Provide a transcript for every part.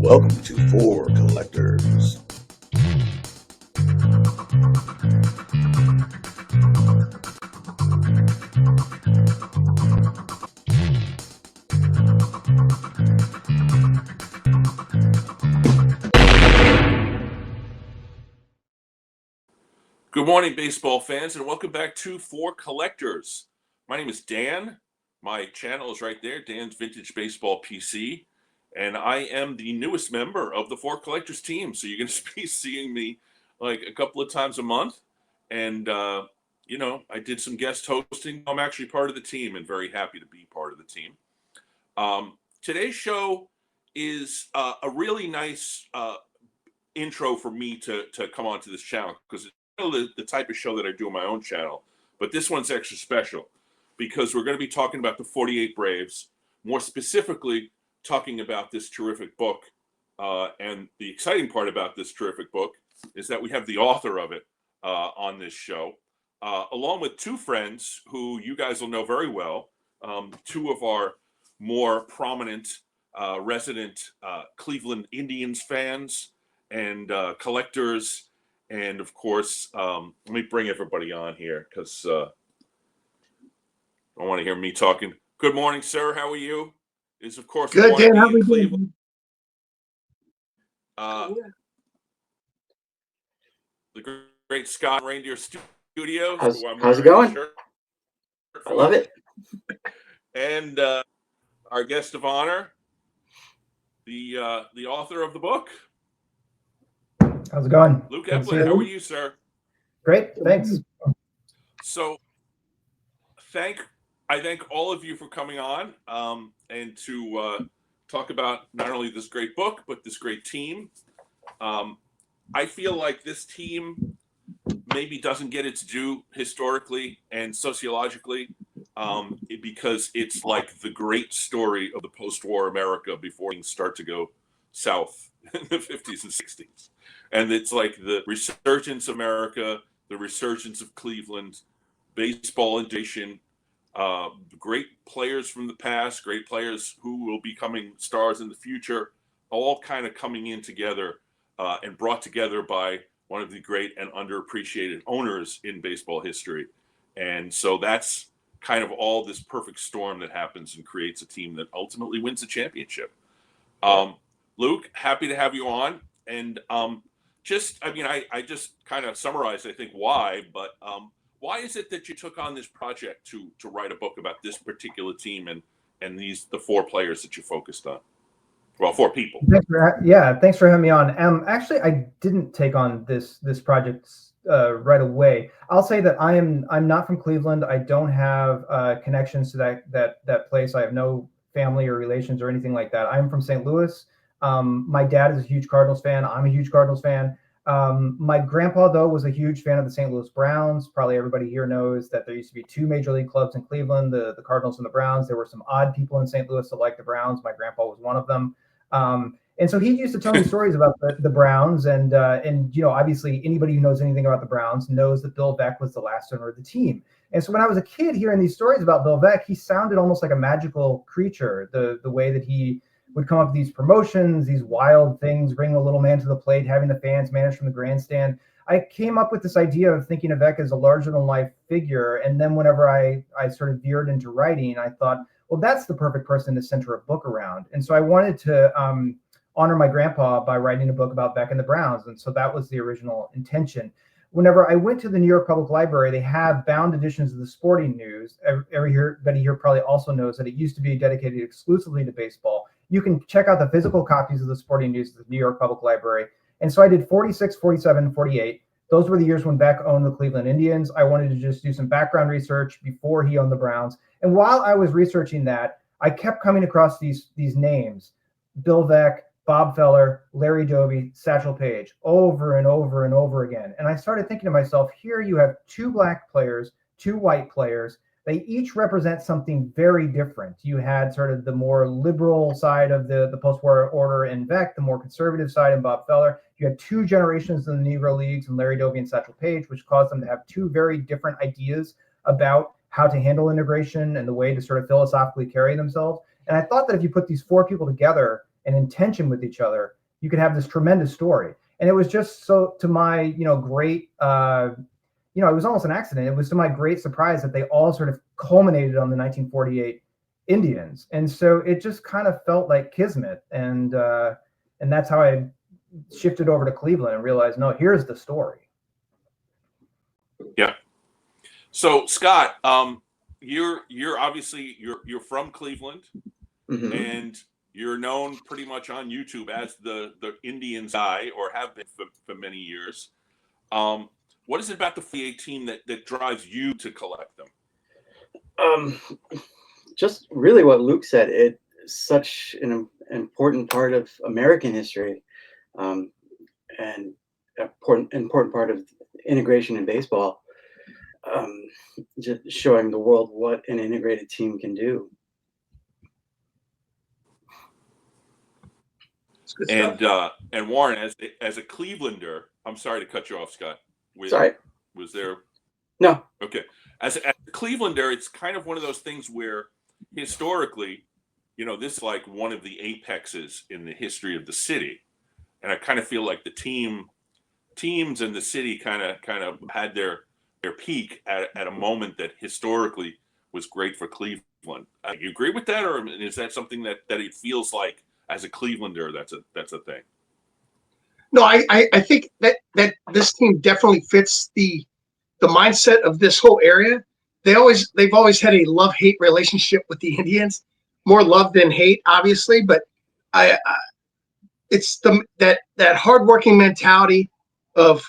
Welcome to For Collectors. Good morning, baseball fans, and welcome back to For Collectors. My name is Dan. My channel is right there, Dan's Vintage Baseball PC, and I am the newest member of the For Collectors team. So you're going to be seeing me like a couple of times a month, and I did some guest hosting. I'm actually part of the team, and very happy to be part of the team. Today's show is a really nice intro for me to come onto this channel because the type of show that I do on my own channel, but this one's extra special because we're going to be talking about the 48 Braves, more specifically talking about this terrific book. And the exciting part about this terrific book is that we have the author of it on this show, along with two friends who you guys will know very well, two of our more prominent resident Cleveland Indians fans and collectors. And of course, let me bring everybody on here because I want to hear me talking. Good morning, sir. How are you? Is of course good, Dan. How are we Cleveland. The great Skaght Reindeer Studios. How's it going? I love it. And our guest of honor, the author of the book. How's it going? Luke Epplin, how are you, sir? Great, thanks. So I thank all of you for coming on and to talk about not only this great book, but this great team. I feel like this team maybe doesn't get its due historically and sociologically because it's like the great story of the post-war America before things start to go south in the 50s and 60s. And it's like the resurgence of America, the resurgence of Cleveland, baseball edition, great players from the past, great players who will be becoming stars in the future, all kind of coming in together and brought together by one of the great and underappreciated owners in baseball history. And so that's kind of all this perfect storm that happens and creates a team that ultimately wins a championship. Luke, happy to have you on. And I just kind of summarized, I think, why, but why is it that you took on this project to write a book about this particular team and the four players that you focused on? Well, four people. Thanks for having me on. Actually, I didn't take on this project right away. I'll say that I'm not from Cleveland. I don't have connections to that place. I have no family or relations or anything like that. I'm from St. Louis. My dad is a huge Cardinals fan. I'm a huge Cardinals fan. My grandpa, though, was a huge fan of the St. Louis Browns. Probably everybody here knows that there used to be two major league clubs in Cleveland, the Cardinals and the Browns. There were some odd people in St. Louis that liked the Browns. My grandpa was one of them. And so he used to tell me stories about the Browns. And obviously anybody who knows anything about the Browns knows that Bill Veeck was the last owner of the team. And so when I was a kid hearing these stories about Bill Veeck, he sounded almost like a magical creature, the way that he would come up with these promotions, these wild things, bring the little man to the plate, having the fans manage from the grandstand. I came up with this idea of thinking of Veeck as a larger-than-life figure. And then whenever I sort of veered into writing, I thought, well, that's the perfect person to center a book around. And so I wanted to honor my grandpa by writing a book about Veeck and the Browns. And so that was the original intention. Whenever I went to the New York Public Library, they have bound editions of the Sporting News. Everybody here probably also knows that it used to be dedicated exclusively to baseball. You can check out the physical copies of the Sporting News at the New York Public Library. And so I did 46, 47, 48. Those were the years when Veeck owned the Cleveland Indians. I wanted to just do some background research before he owned the Browns. And while I was researching that, I kept coming across these names: Bill Veeck, Bob Feller, Larry Doby, Satchel Paige, over and over and over again. And I started thinking to myself, here you have two black players, two white players. They each represent something very different. You had sort of the more liberal side of the post-war order in Veeck, the more conservative side in Bob Feller. You had two generations in the Negro Leagues in Larry Doby and Satchel Paige, which caused them to have two very different ideas about how to handle integration and the way to sort of philosophically carry themselves. And I thought that if you put these four people together and intention with each other, you could have this tremendous story. And it was just so, to my, great, it was almost an accident. It was to my great surprise that they all sort of culminated on the 1948 Indians. And so it just kind of felt like kismet. And that's how I shifted over to Cleveland and realized, no, here's the story. Yeah. So Scott, you're obviously you're from Cleveland, and you're known pretty much on YouTube as the Indians guy, or have been for many years. What is it about the 48 team that drives you to collect them? Just really what Luke said. It's such an important part of American history, and important part of integration in baseball. Just showing the world what an integrated team can do. And Warren, as a Clevelander, I'm sorry to cut you off, Scott. Sorry. Was there? No. Okay. As a Clevelander, it's kind of one of those things where historically, this is like one of the apexes in the history of the city, and I kind of feel like the teams in the city kind of had their peak at a moment that historically was great for Cleveland. You agree with that, or is that something that it feels like as a Clevelander that's a thing? No, I think that this team definitely fits the mindset of this whole area. They've always had a love-hate relationship with the Indians, more love than hate, obviously. But it's that hardworking mentality of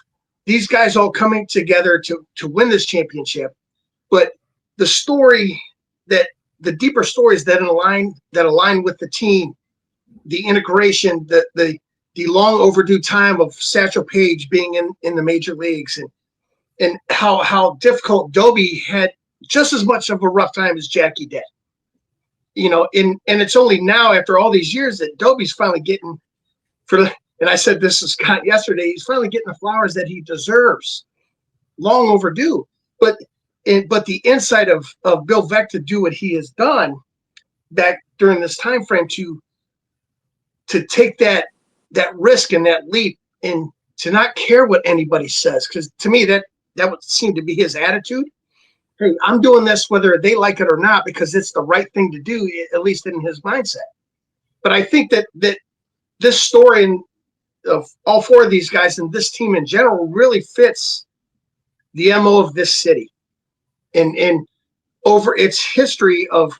these guys all coming together to win this championship. But the story, that the deeper stories that align with the team, the integration, the long overdue time of Satchel Paige being in the major leagues, and how difficult Doby had just as much of a rough time as Jackie did. And it's only now, after all these years, that Doby's finally getting, and I said this to Scott yesterday, he's finally getting the flowers that he deserves. Long overdue. But the insight of Bill Veeck to do what he has done back during this time frame, to take that risk and that leap, and to not care what anybody says, because to me that would seem to be his attitude. Hey, I'm doing this whether they like it or not, because it's the right thing to do, at least in his mindset. But I think that this story of all four of these guys and this team in general really fits the MO of this city, and over its history of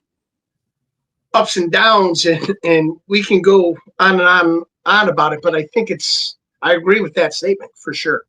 ups and downs, and we can go on and on about it. But I think I agree with that statement for sure.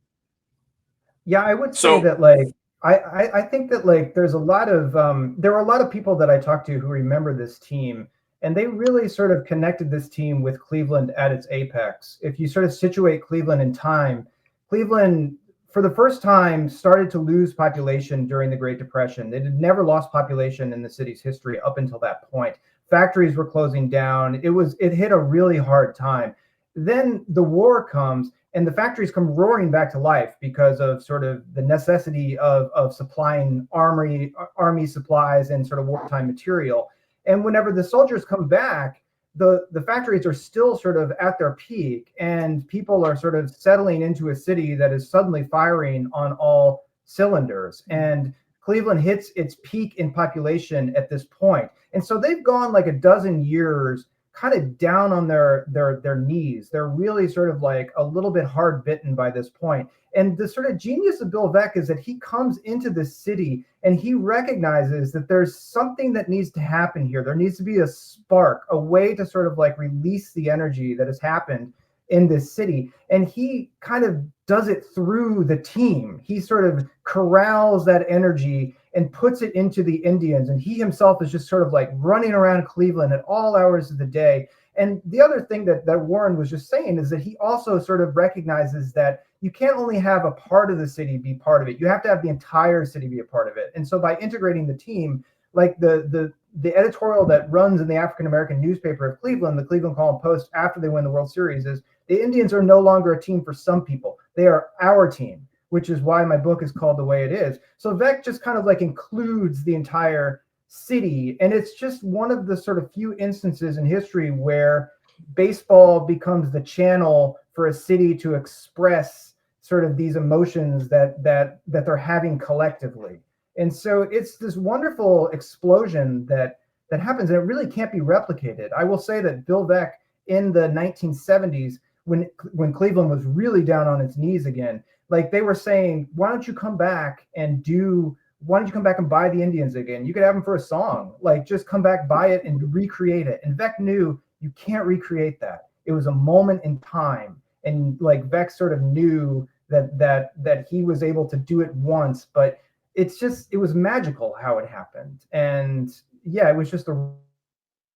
Yeah, I would say that, like, I think that, like, there were a lot of people that I talked to who remember this team, and they really sort of connected this team with Cleveland at its apex. If you sort of situate Cleveland in time, Cleveland, for the first time, started to lose population during the Great Depression. They had never lost population in the city's history up until that point. Factories were closing down. It hit a really hard time. Then the war comes, and the factories come roaring back to life because of sort of the necessity of supplying army supplies and sort of wartime material. And whenever the soldiers come back, the factories are still sort of at their peak, and people are sort of settling into a city that is suddenly firing on all cylinders. And Cleveland hits its peak in population at this point. And so they've gone like a dozen years kind of down on their knees. They're really sort of like a little bit hard bitten by this point. And the sort of genius of Bill Veeck is that he comes into this city and he recognizes that there's something that needs to happen here. There needs to be a spark, a way to sort of like release the energy that has happened in this city. And he kind of does it through the team. He sort of corrals that energy and puts it into the Indians. And he himself is just sort of like running around Cleveland at all hours of the day. And the other thing that Warren was just saying is that he also sort of recognizes that you can't only have a part of the city be part of it. You have to have the entire city be a part of it. And so by integrating the team, like the editorial that runs in the African-American newspaper of Cleveland, the Cleveland Call-and-Post, after they win the World Series, is the Indians are no longer a team for some people. They are our team, which is why my book is called the way it is. So Veeck just kind of like includes the entire city. And it's just one of the sort of few instances in history where baseball becomes the channel for a city to express sort of these emotions that they're having collectively. And so it's this wonderful explosion that happens, and it really can't be replicated. I will say that Bill Veeck in the 1970s, when Cleveland was really down on its knees again, like they were saying, why don't you come back and buy the Indians again? You could have them for a song, like just come back, buy it and recreate it. And Veeck knew you can't recreate that. It was a moment in time. And like Veeck sort of knew that he was able to do it once, but it was magical how it happened. And yeah, it was just the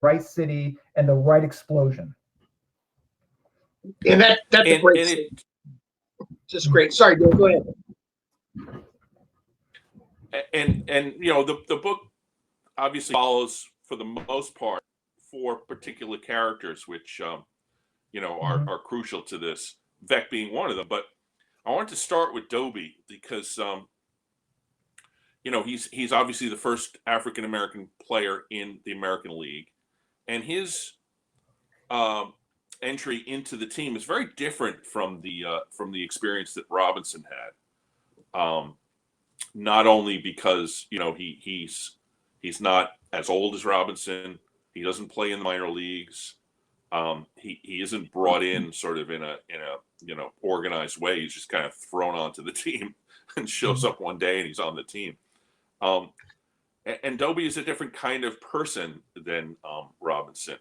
right city and the right explosion. And that's a great scene. Just great. Sorry, Bill, go ahead. And you know, the book obviously follows, for the most part, 4 particular characters, which you know, are crucial to this, Veeck being one of them. But I wanted to start with Doby because you know, he's obviously the first African American player in the American League, and his entry into the team is very different from the experience that Robinson had. Not only because, you know, he's not as old as Robinson, he doesn't play in the minor leagues, he isn't brought in sort of in a you know, organized way. He's just kind of thrown onto the team and shows up one day and he's on the team. And Doby is a different kind of person than Robinson.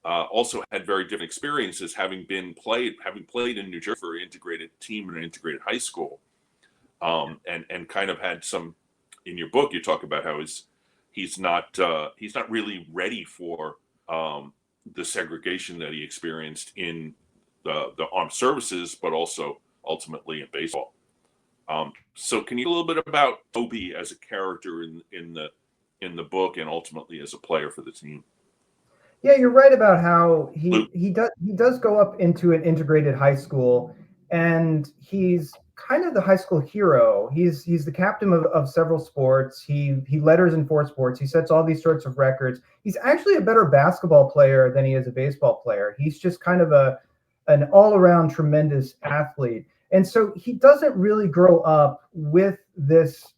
Also had very different experiences, having played in New Jersey for an integrated team and an integrated high school, and kind of had some. In your book, you talk about how he's not really ready for the segregation that he experienced in the armed services, but also ultimately in baseball. So, can you a little bit about Doby as a character in the book, and ultimately as a player for the team? Yeah, you're right about how he does go up into an integrated high school, and he's kind of the high school hero. He's the captain of several sports. He letters in 4 sports. He sets all these sorts of records. He's actually a better basketball player than he is a baseball player. He's just kind of an all-around tremendous athlete. And so he doesn't really grow up with this,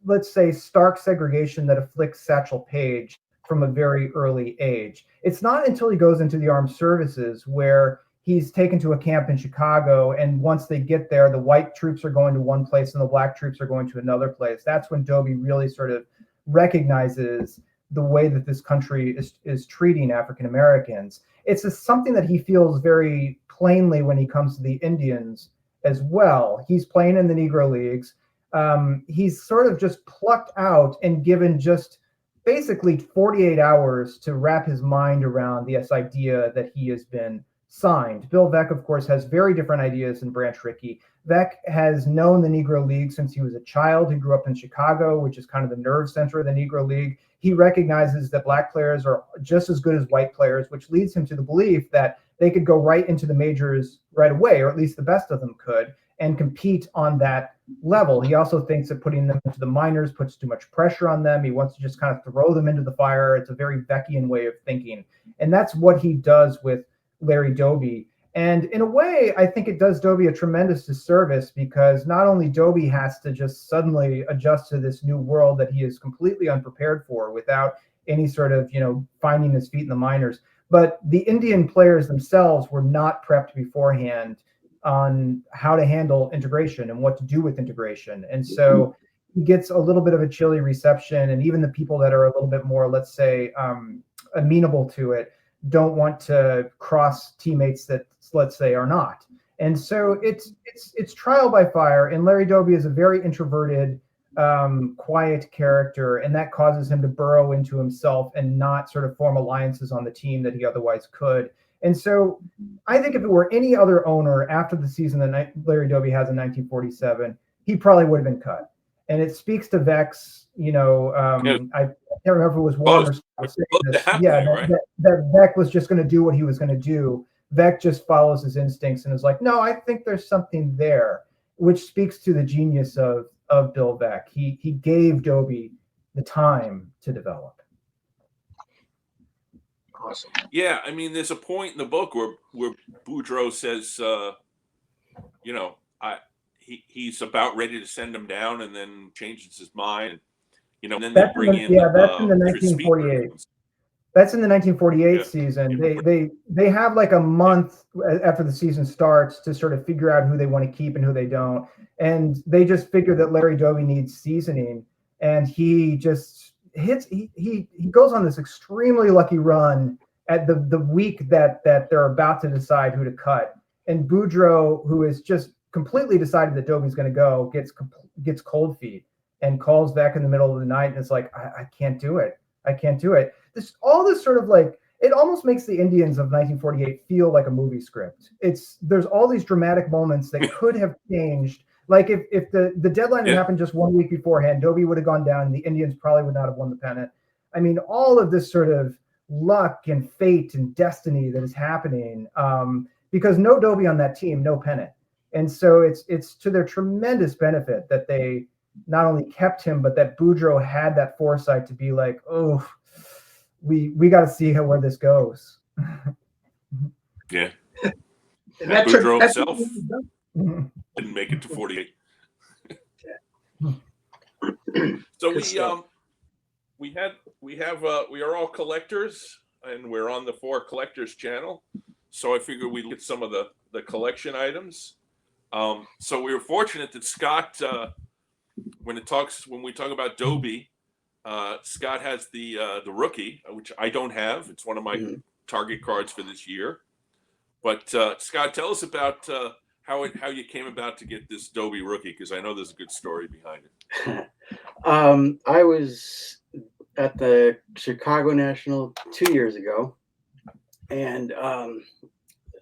let's say, stark segregation that afflicts Satchel Paige from a very early age. It's not until he goes into the armed services where he's taken to a camp in Chicago, and once they get there, the white troops are going to one place and the black troops are going to another place. That's when Doby really sort of recognizes the way that this country is treating African Americans. It's something that he feels very plainly when he comes to the Indians as well. He's playing in the Negro Leagues. He's sort of just plucked out and given just basically 48 hours to wrap his mind around this idea that he has been signed. Bill Veeck, of course, has very different ideas than Branch Rickey. Veeck has known the Negro League since he was a child. He grew up in Chicago, which is kind of the nerve center of the Negro League. He recognizes that black players are just as good as white players, which leads him to the belief that they could go right into the majors right away, or at least the best of them could, and compete on that level. He also thinks that putting them into the minors puts too much pressure on them. He wants to just kind of throw them into the fire. It's a very Veeckian way of thinking. And that's what he does with Larry Doby. And in a way, I think it does Doby a tremendous disservice, because not only Doby has to just suddenly adjust to this new world that he is completely unprepared for without any sort of, finding his feet in the minors, but the Indian players themselves were not prepped beforehand on how to handle integration and what to do with integration. And so he gets a little bit of a chilly reception, and even the people that are a little bit more, let's say, amenable to it don't want to cross teammates that, let's say, are not. And so it's trial by fire, and Larry Doby is a very introverted, quiet character, and that causes him to burrow into himself and not sort of form alliances on the team that he otherwise could. And so I think if it were any other owner after the season that Larry Doby has in 1947, he probably would have been cut. And it speaks to Veeck's, I can't remember if it was Warren or Scott saying this. That Veeck was just going to do what he was going to do. Veeck just follows his instincts and is like, no, I think there's something there, which speaks to the genius of Bill Veeck. He gave Doby the time to develop. Awesome. Yeah, I mean, there's a point in the book where Boudreaux says, you know, he's about ready to send him down, and then changes his mind. You know, and then they bring in that's in the Chris 1948. Speed. That's in the 1948 Yeah. season. They have like a month after the season starts to sort of figure out who they want to keep and who they don't, and they just figure that Larry Doby needs seasoning, and he just hits. He goes on this extremely lucky run at the week that they're about to decide who to cut, and Boudreaux, who is just completely decided that Doby's going to go, gets cold feet and calls Veeck in the middle of the night, and it's like, I can't do it. I can't do it. All this sort of like, it almost makes the Indians of 1948 feel like a movie script. There's all these dramatic moments that could have changed. Like if the deadline had happened just 1 week beforehand, Doby would have gone down and the Indians probably would not have won the pennant. I mean, all of this sort of luck and fate and destiny that is happening, because no Doby on that team, no pennant. And so it's to their tremendous benefit that they not only kept him, but that Boudreaux had that foresight to be like, oh, we got to see where this goes. Yeah. And that Boudreaux took, himself didn't make it to 48. So we are all collectors, and we're on the For Collectors channel. So I figured we'd get some of the collection items. So we were fortunate that Scott, when we talk about Doby, Scott has the rookie, which I don't have. It's one of my target cards for this year. But Scott, tell us about how you came about to get this Doby rookie, because I know there's a good story behind it. I was at the Chicago National 2 years ago, and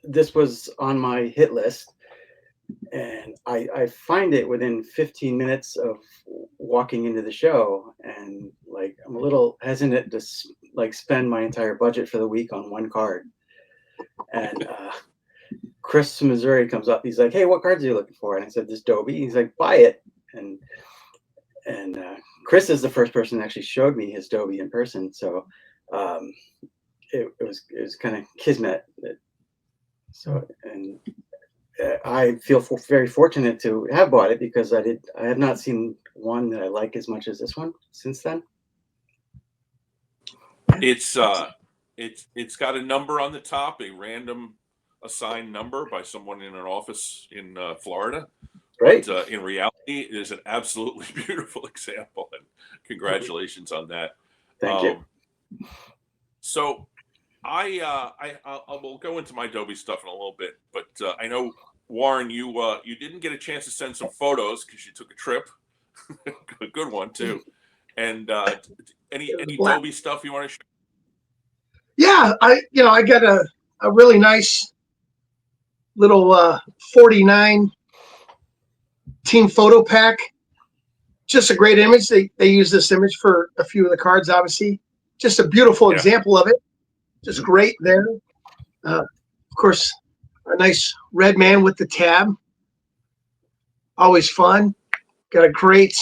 this was on my hit list. And I find it within 15 minutes of walking into the show, and like I'm a little hesitant to like spend my entire budget for the week on one card. And Chris from Missouri comes up. He's like, "Hey, what cards are you looking for?" And I said, "This Doby." He's like, "Buy it." And Chris is the first person that actually showed me his Doby in person. So it was kind of kismet. So and. I feel very fortunate to have bought it, because I have not seen one that I like as much as this one since then. It's got a number on the top, a random assigned number by someone in an office in Florida. Right. But in reality, it is an absolutely beautiful example, and congratulations on that. Thank you. So I will go into my Doby stuff in a little bit, but I know, Warren, you didn't get a chance to send some photos because you took a trip. A good one too. And any Doby stuff you want to share? Yeah, I got a really nice little 49 team photo pack. Just a great image. They use this image for a few of the cards, obviously. Just a beautiful example of it. Just great there. Of course, a nice red man with the tab. Always fun. Got a great,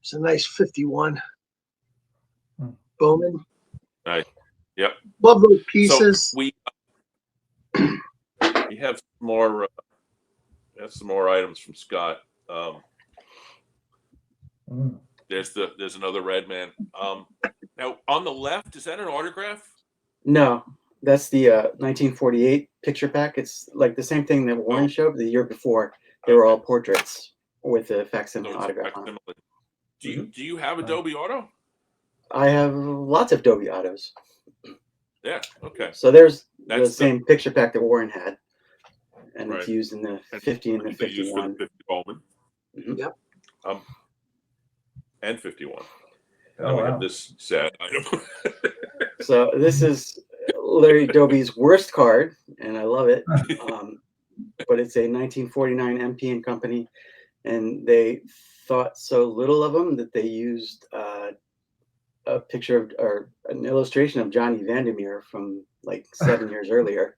it's a nice 51. Bowman. Nice. Yep. Love those pieces. So we have some more items from Scott. There's another red man. Now on the left, is that an autograph? No, that's the 1948 picture pack. It's like the same thing that Warren showed the year before. They were all portraits with a facsimile autograph on it. Do you have a Doby auto? I have lots of Doby autos. Yeah. Okay. So that's the same picture pack that Warren had, and it's used in the 50 and the 51. 50 Bowman. Yep. And 51. Oh, we wow. have this sad item. So this is Larry Doby's worst card, and I love it. But it's a 1949 MP and Company, and they thought so little of him that they used a picture of, or an illustration of Johnny Vandermeer from like 7 years earlier.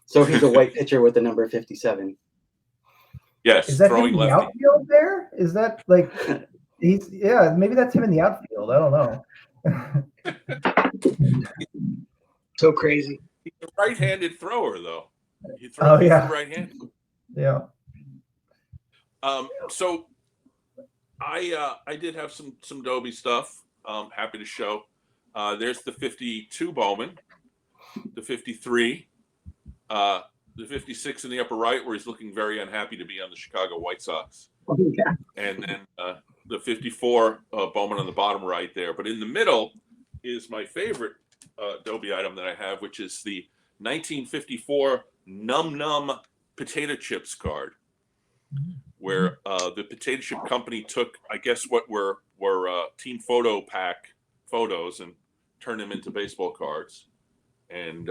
So he's a white pitcher with the number 57. Yes, Is that him throwing in the lefty. outfield there? Is that like maybe that's him in the outfield. I don't know. So crazy. He's a right-handed thrower, though. He Oh, throws yeah. the right hand. Yeah. So I did have some Doby stuff. Happy to show. There's the 52 Bowman, the 53, the 56 in the upper right, where he's looking very unhappy to be on the Chicago White Sox, Yeah. and then the 54 Bowman on the bottom right there. But in the middle is my favorite Doby item that I have, which is the 1954 Num Num potato chips card, where the potato chip company took, I guess, what were team photo pack photos and turned them into baseball cards. And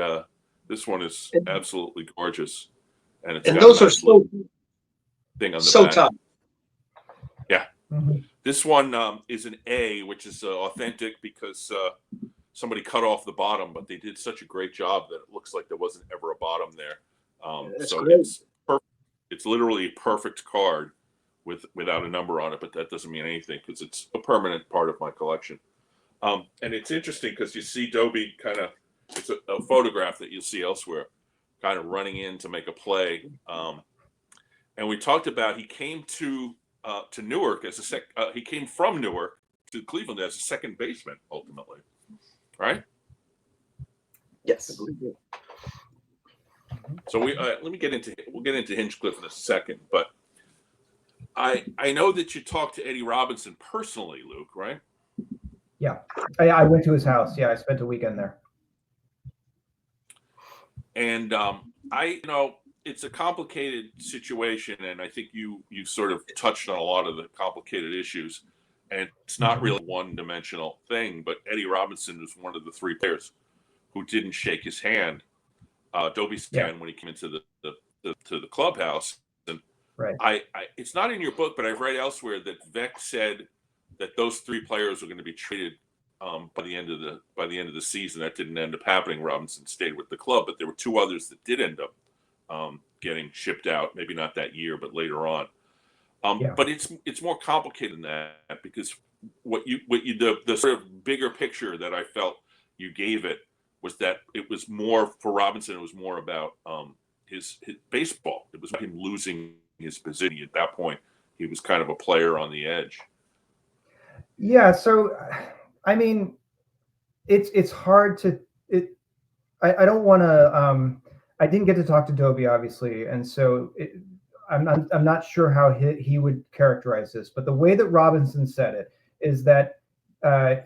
this one is absolutely gorgeous, and it's And got those a are nice so thing on the so back. tough. Yeah, Mhm. this one is an A, which is authentic because somebody cut off the bottom, but they did such a great job that it looks like there wasn't ever a bottom there. That's So great. it's perfect. It's literally a perfect card without a number on it, but that doesn't mean anything because it's a permanent part of my collection. And it's interesting because you see Doby kind of, it's a photograph that you'll see elsewhere, kind of running in to make a play. And we talked about he came to Newark as he came from Newark to Cleveland as a second baseman ultimately, right? Yes. So we'll get into Hinchcliffe in a second, but I know that you talked to Eddie Robinson personally, Luke, right? Yeah. I went to his house. Yeah, I spent a weekend there. And it's a complicated situation, and I think you sort of touched on a lot of the complicated issues. And it's not really a one-dimensional thing, but Eddie Robinson was one of the three players who didn't shake his hand, Doby's hand, when he came into the clubhouse. And right. It's not in your book, but I've read elsewhere that Veeck said that those three players were going to be traded by the end of the season. That didn't end up happening. Robinson stayed with the club, but there were two others that did end up getting shipped out. Maybe not that year, but later on. But it's more complicated than that, because the sort of bigger picture that I felt you gave it was that it was more for Robinson. It was more about his baseball. It was him losing his position at that point. He was kind of a player on the edge. Yeah. So, I mean, it's hard to I don't want to. I didn't get to talk to Doby, obviously, and so I'm not sure how he would characterize this. But the way that Robinson said it is that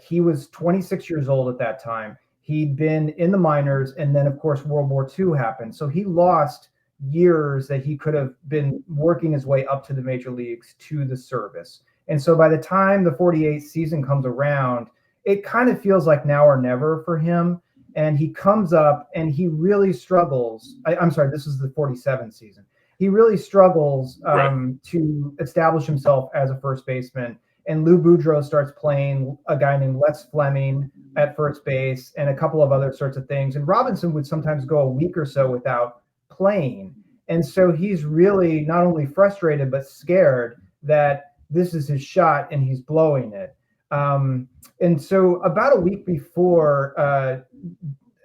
he was 26 years old at that time. He'd been in the minors, and then of course World War II happened. So he lost years that he could have been working his way up to the major leagues to the service. And so by the time the 48 season comes around, it kind of feels like now or never for him. And he comes up and he really struggles. I'm sorry, this is the 47 season. He really struggles to establish himself as a first baseman. And Lou Boudreau starts playing a guy named Les Fleming at first base and a couple of other sorts of things. And Robinson would sometimes go a week or so without playing. And so he's really not only frustrated, but scared that this is his shot and he's blowing it. And so about a week before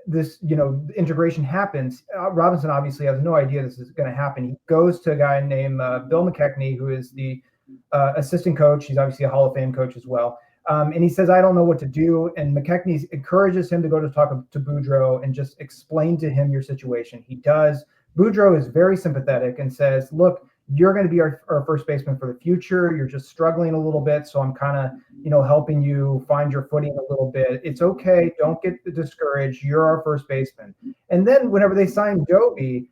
this, integration happens, Robinson obviously has no idea this is going to happen. He goes to a guy named Bill McKechnie, who is the assistant coach. He's obviously a Hall of Fame coach as well. And he says, I don't know what to do. And McKechnie encourages him to go to talk to Boudreau and just explain to him your situation. He does. Boudreau is very sympathetic and says, look, you're going to be our first baseman for the future. You're just struggling a little bit. So I'm kind of, helping you find your footing a little bit. It's okay. Don't get discouraged. You're our first baseman. And then whenever they sign Doby,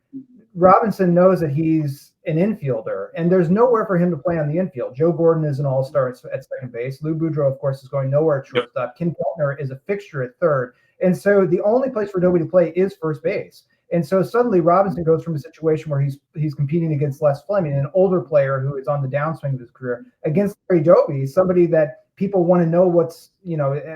Robinson knows that he's an infielder and there's nowhere for him to play on the infield. Joe Gordon is an all-star at second base. Lou Boudreau, of course, is going nowhere at shortstop. Ken Keltner is a fixture at third. And so the only place for Doby to play is first base. And so suddenly Robinson goes from a situation where he's competing against Les Fleming, an older player who is on the downswing of his career, against Larry Doby, somebody that people want to know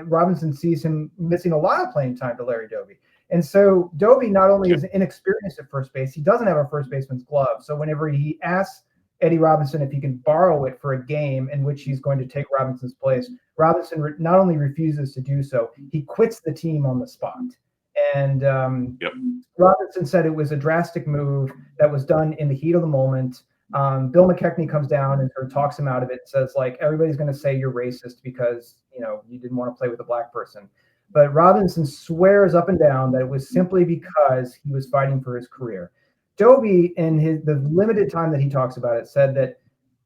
Robinson sees him missing a lot of playing time to Larry Doby. And so Doby not only is inexperienced at first base, he doesn't have a first baseman's glove. So whenever he asks Eddie Robinson if he can borrow it for a game in which he's going to take Robinson's place, Robinson not only refuses to do so, he quits the team on the spot. And Yep. Robinson said it was a drastic move that was done in the heat of the moment. Bill McKechnie comes down and sort of talks him out of it, says like, everybody's going to say you're racist because, you know, you didn't want to play with a black person. But Robinson swears up and down that it was simply because he was fighting for his career. Doby, in the limited time that he talks about it, said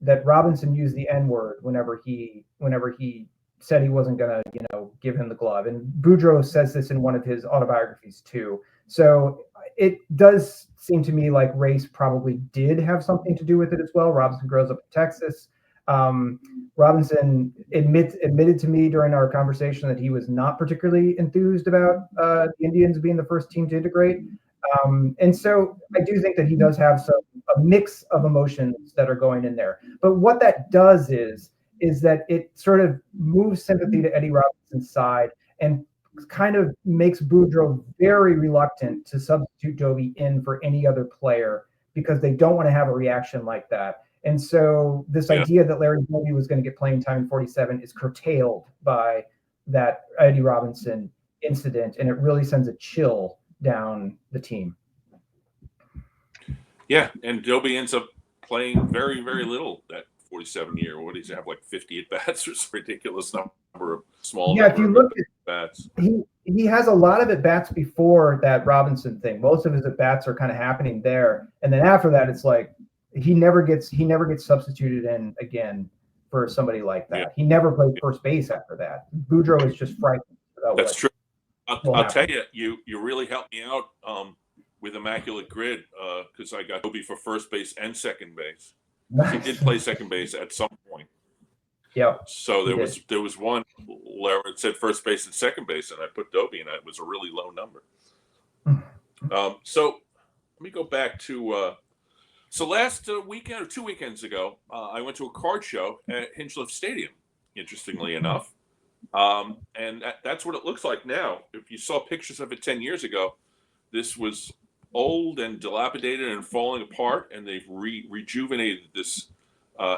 that Robinson used the N-word whenever he said he wasn't going to, you know, give him the glove. And Boudreaux says this in one of his autobiographies too. So it does seem to me like race probably did have something to do with it as well. Robinson grows up in Texas. Robinson admitted to me during our conversation that he was not particularly enthused about the Indians being the first team to integrate. And so I do think that he does have a mix of emotions that are going in there. But what that does is that it sort of moves sympathy to Eddie Robinson's side and kind of makes Boudreaux very reluctant to substitute Doby in for any other player because they don't want to have a reaction like that. And so this idea that Larry Doby was going to get playing time in 47 is curtailed by that Eddie Robinson incident, and it really sends a chill down the team. Yeah, and Doby ends up playing very, very little that 47 year. What does he have, like 50 at bats? It's a ridiculous number of small. Yeah, if you look at bats, he has a lot of at bats before that Robinson thing. Most of his at bats are kind of happening there, and then after that, it's like he never gets substituted in again for somebody like that. Yeah. He never played first base after that. Boudreaux is just frightened. That's true. I'll tell you, you really helped me out with Immaculate Grid because I got Doby for first base and second base. He did play second base at some point. Yeah. So there was one where it said first base and second base, and I put Doby, and it was a really low number. So let me go back to so last weekend or 2 weekends ago, I went to a card show at Hinchliffe Stadium. Interestingly enough, and that's what it looks like now. If you saw pictures of it 10 years ago, this was old and dilapidated and falling apart, and they've rejuvenated this.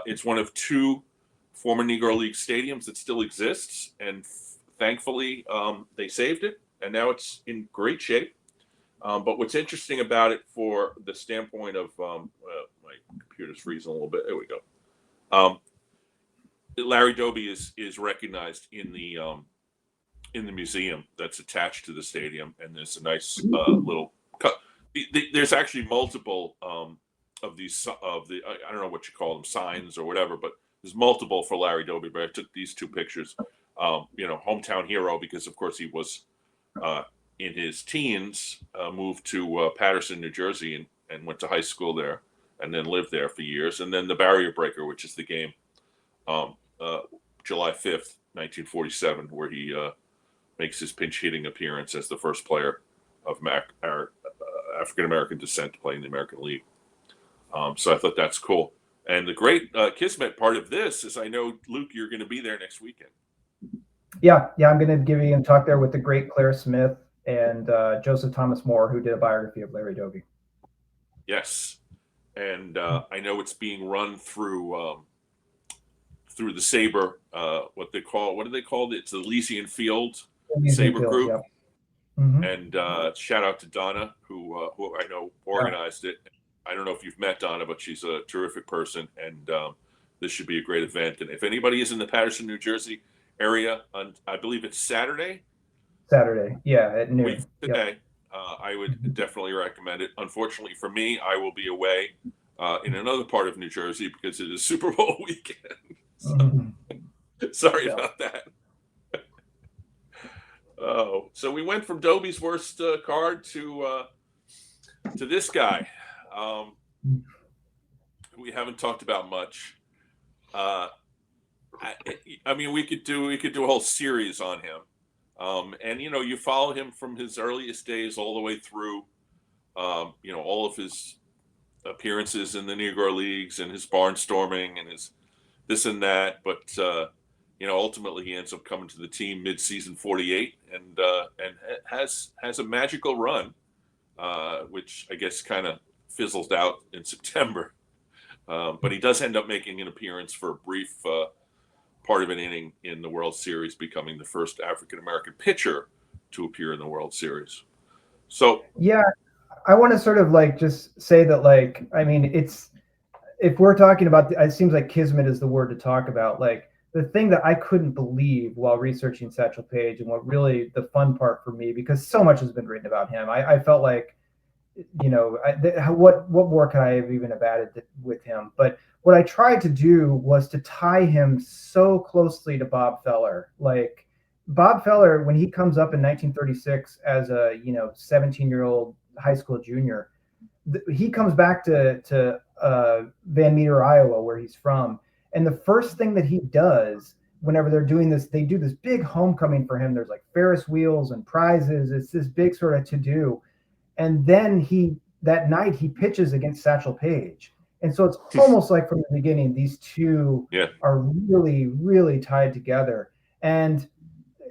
It's one of 2 former Negro League stadiums that still exists, and thankfully they saved it, and now it's in great shape. But what's interesting about it, for the standpoint of my computer's freezing a little bit. There we go. Larry Doby is recognized in the museum that's attached to the stadium, and there's a nice little cut. There's actually multiple of these I don't know what you call them, signs or whatever, but there's multiple for Larry Doby. But I took these 2 pictures. Hometown hero, because of course he was in his teens, moved to Paterson, New Jersey, and went to high school there, and then lived there for years. And then the Barrier Breaker, which is the game, July 5th, 1947, where he makes his pinch hitting appearance as the first player of African-American descent to play in the American League. So I thought that's cool. And the great Kismet part of this is, I know, Luke, you're going to be there next weekend. Yeah, I'm going to give you a talk there with the great Claire Smith and Joseph Thomas Moore, who did a biography of Larry Doby. Yes, and I know it's being run through the Sabre, what do they call it? It's the Elysian Field Sabre Group. Yep. Mm-hmm. And shout out to Donna, who I know organized it. I don't know if you've met Donna, but she's a terrific person, and this should be a great event. And if anybody is in the Paterson, New Jersey area, I believe it's Saturday, at noon today, I would definitely recommend it. Unfortunately for me, I will be away in another part of New Jersey because it is Super Bowl weekend. Sorry about that. Oh, so we went from Doby's worst card to this guy. We haven't talked about much. I mean, we could do a whole series on him. And you follow him from his earliest days all the way through, all of his appearances in the Negro Leagues and his barnstorming and his this and that. But ultimately he ends up coming to the team mid-season 48 and has a magical run, which I guess kind of fizzles out in September. But he does end up making an appearance for a brief part of an inning in the World Series, becoming the first African-American pitcher to appear in the World Series. So Yeah, I want to sort of like just say that, like, I mean, it's, if we're talking about, it seems like kismet is the word to talk about. Like, the thing that I couldn't believe while researching Satchel Paige, and what really the fun part for me, because so much has been written about him, I felt like, you know, what more could I have even have added with him? But what I tried to do was to tie him so closely to Bob Feller. Like, Bob Feller, when he comes up in 1936 as a, you know, 17-year-old high school junior, he comes back to Van Meter, Iowa, where he's from, and the first thing that he does whenever they're doing this, they do this big homecoming for him. There's like Ferris wheels and prizes. It's this big sort of to do, and then that night he pitches against Satchel Paige, and so it's almost like from the beginning these two are really, really tied together. And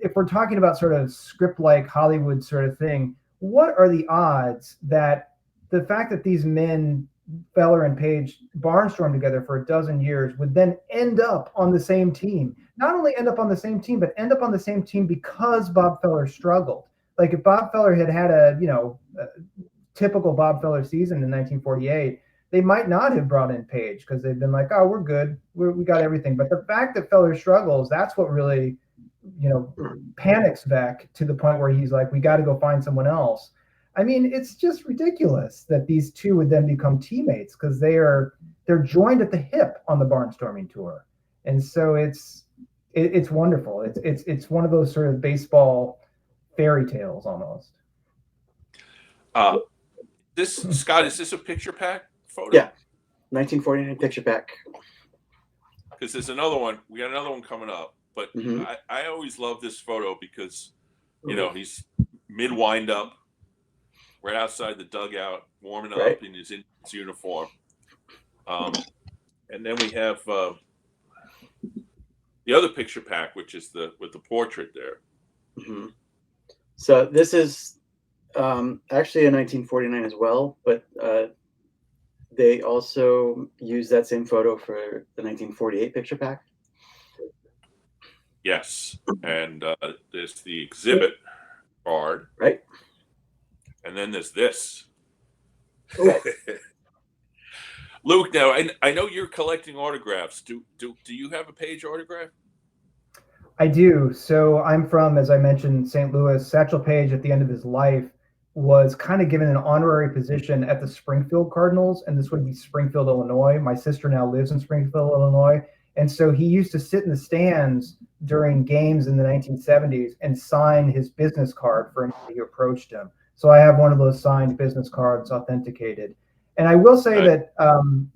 if we're talking about sort of script like Hollywood sort of thing, what are the odds that the fact that these men, Feller and Page, barnstormed together for a dozen years, would then end up on the same team? Not only end up on the same team, but end up on the same team because Bob Feller struggled. Like, if Bob Feller had a, you know, a typical Bob Feller season in 1948, they might not have brought in Page, because they've been like, oh, we're good, we got everything. But the fact that Feller struggles, that's what really, you know, panics Veeck to the point where he's like, we got to go find someone else. I mean, it's just ridiculous that these two would then become teammates, because they're joined at the hip on the barnstorming tour. And so it's wonderful. It's one of those sort of baseball fairy tales almost. This, Scott, is this a picture pack photo? Yeah, 1949 picture pack. Because there's another one. We got another one coming up. But I always love this photo because, you know, he's mid wind up, right outside the dugout, warming up in his uniform. And then we have the other picture pack, which is with the portrait there. So this is actually a 1949 as well, but they also use that same photo for the 1948 picture pack. Yes, and there's the exhibit card, right? And then there's this. Okay. Luke, now I know you're collecting autographs. Do you have a Page autograph? I do. So I'm from, as I mentioned, St. Louis. Satchel Paige, at the end of his life, was kind of given an honorary position at the Springfield Cardinals, and this would be Springfield, Illinois. My sister now lives in Springfield, Illinois, and so he used to sit in the stands during games in the 1970s and sign his business card for anybody who approached him. So I have one of those signed business cards, authenticated. And I will say that,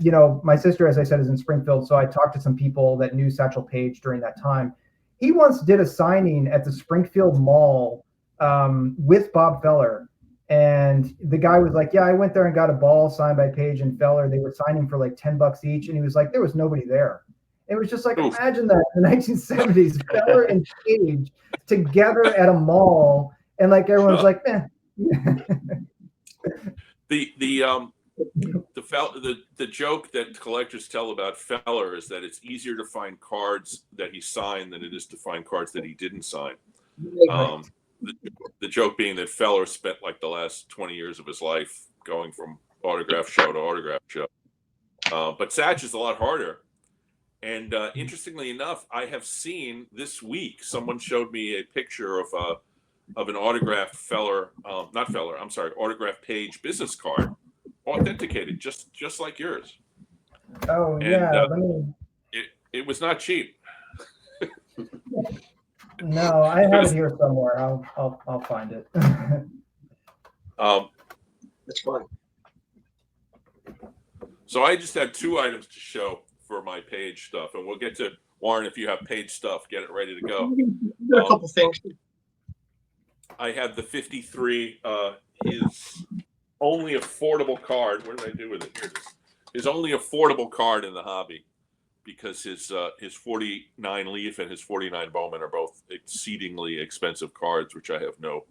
you know, my sister, as I said, is in Springfield, so I talked to some people that knew Satchel Paige during that time. He once did a signing at the Springfield Mall with Bob Feller. And the guy was like, yeah, I went there and got a ball signed by Paige and Feller. They were signing for like $10 each. And he was like, there was nobody there. It was just like, imagine that in the 1970s, Feller and Paige together at a mall. And like, everyone's like, eh. The joke that collectors tell about Feller is that it's easier to find cards that he signed than it is to find cards that he didn't sign. The joke being that Feller spent like the last 20 years of his life going from autograph show to autograph show. But Satch is a lot harder. And interestingly enough, I have seen this week, someone showed me a picture of an autographed Feller, autographed Paige business card, authenticated, just like yours. Oh, and, yeah. It was not cheap. No, I have it here somewhere. I'll find it. That's fun. So I just had two items to show for my Page stuff, and we'll get to Warren. If you have Page stuff, get it ready to go. Got a couple things. I have the 53. His only affordable card. What did I do with it? Here it is. His only affordable card in the hobby, because his 49 Leaf and his 49 Bowman are both exceedingly expensive cards, which I have no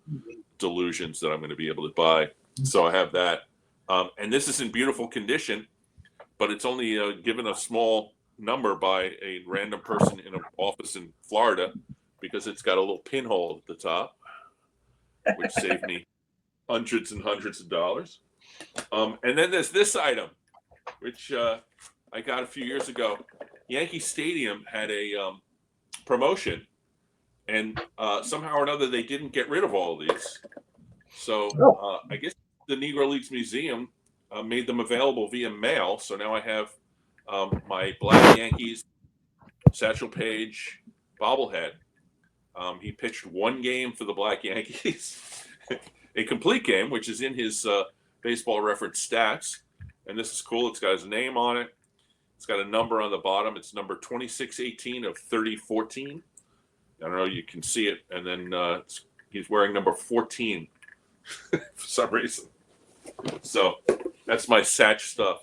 delusions that I'm going to be able to buy. So I have that. And this is in beautiful condition, but it's only given a small number by a random person in an office in Florida, because it's got a little pinhole at the top, which saved me hundreds and hundreds of dollars. And then there's this item, which I got a few years ago. Yankee Stadium had a promotion, and somehow or another they didn't get rid of all of these. So I guess the Negro Leagues Museum made them available via mail. So now I have my Black Yankees Satchel Paige bobblehead. He pitched one game for the Black Yankees, a complete game, which is in his Baseball Reference stats. And this is cool. It's got his name on it. It's got a number on the bottom. It's number 2618 of 3014. I don't know. You can see it. And then he's wearing number 14 for some reason. So that's my Satch stuff.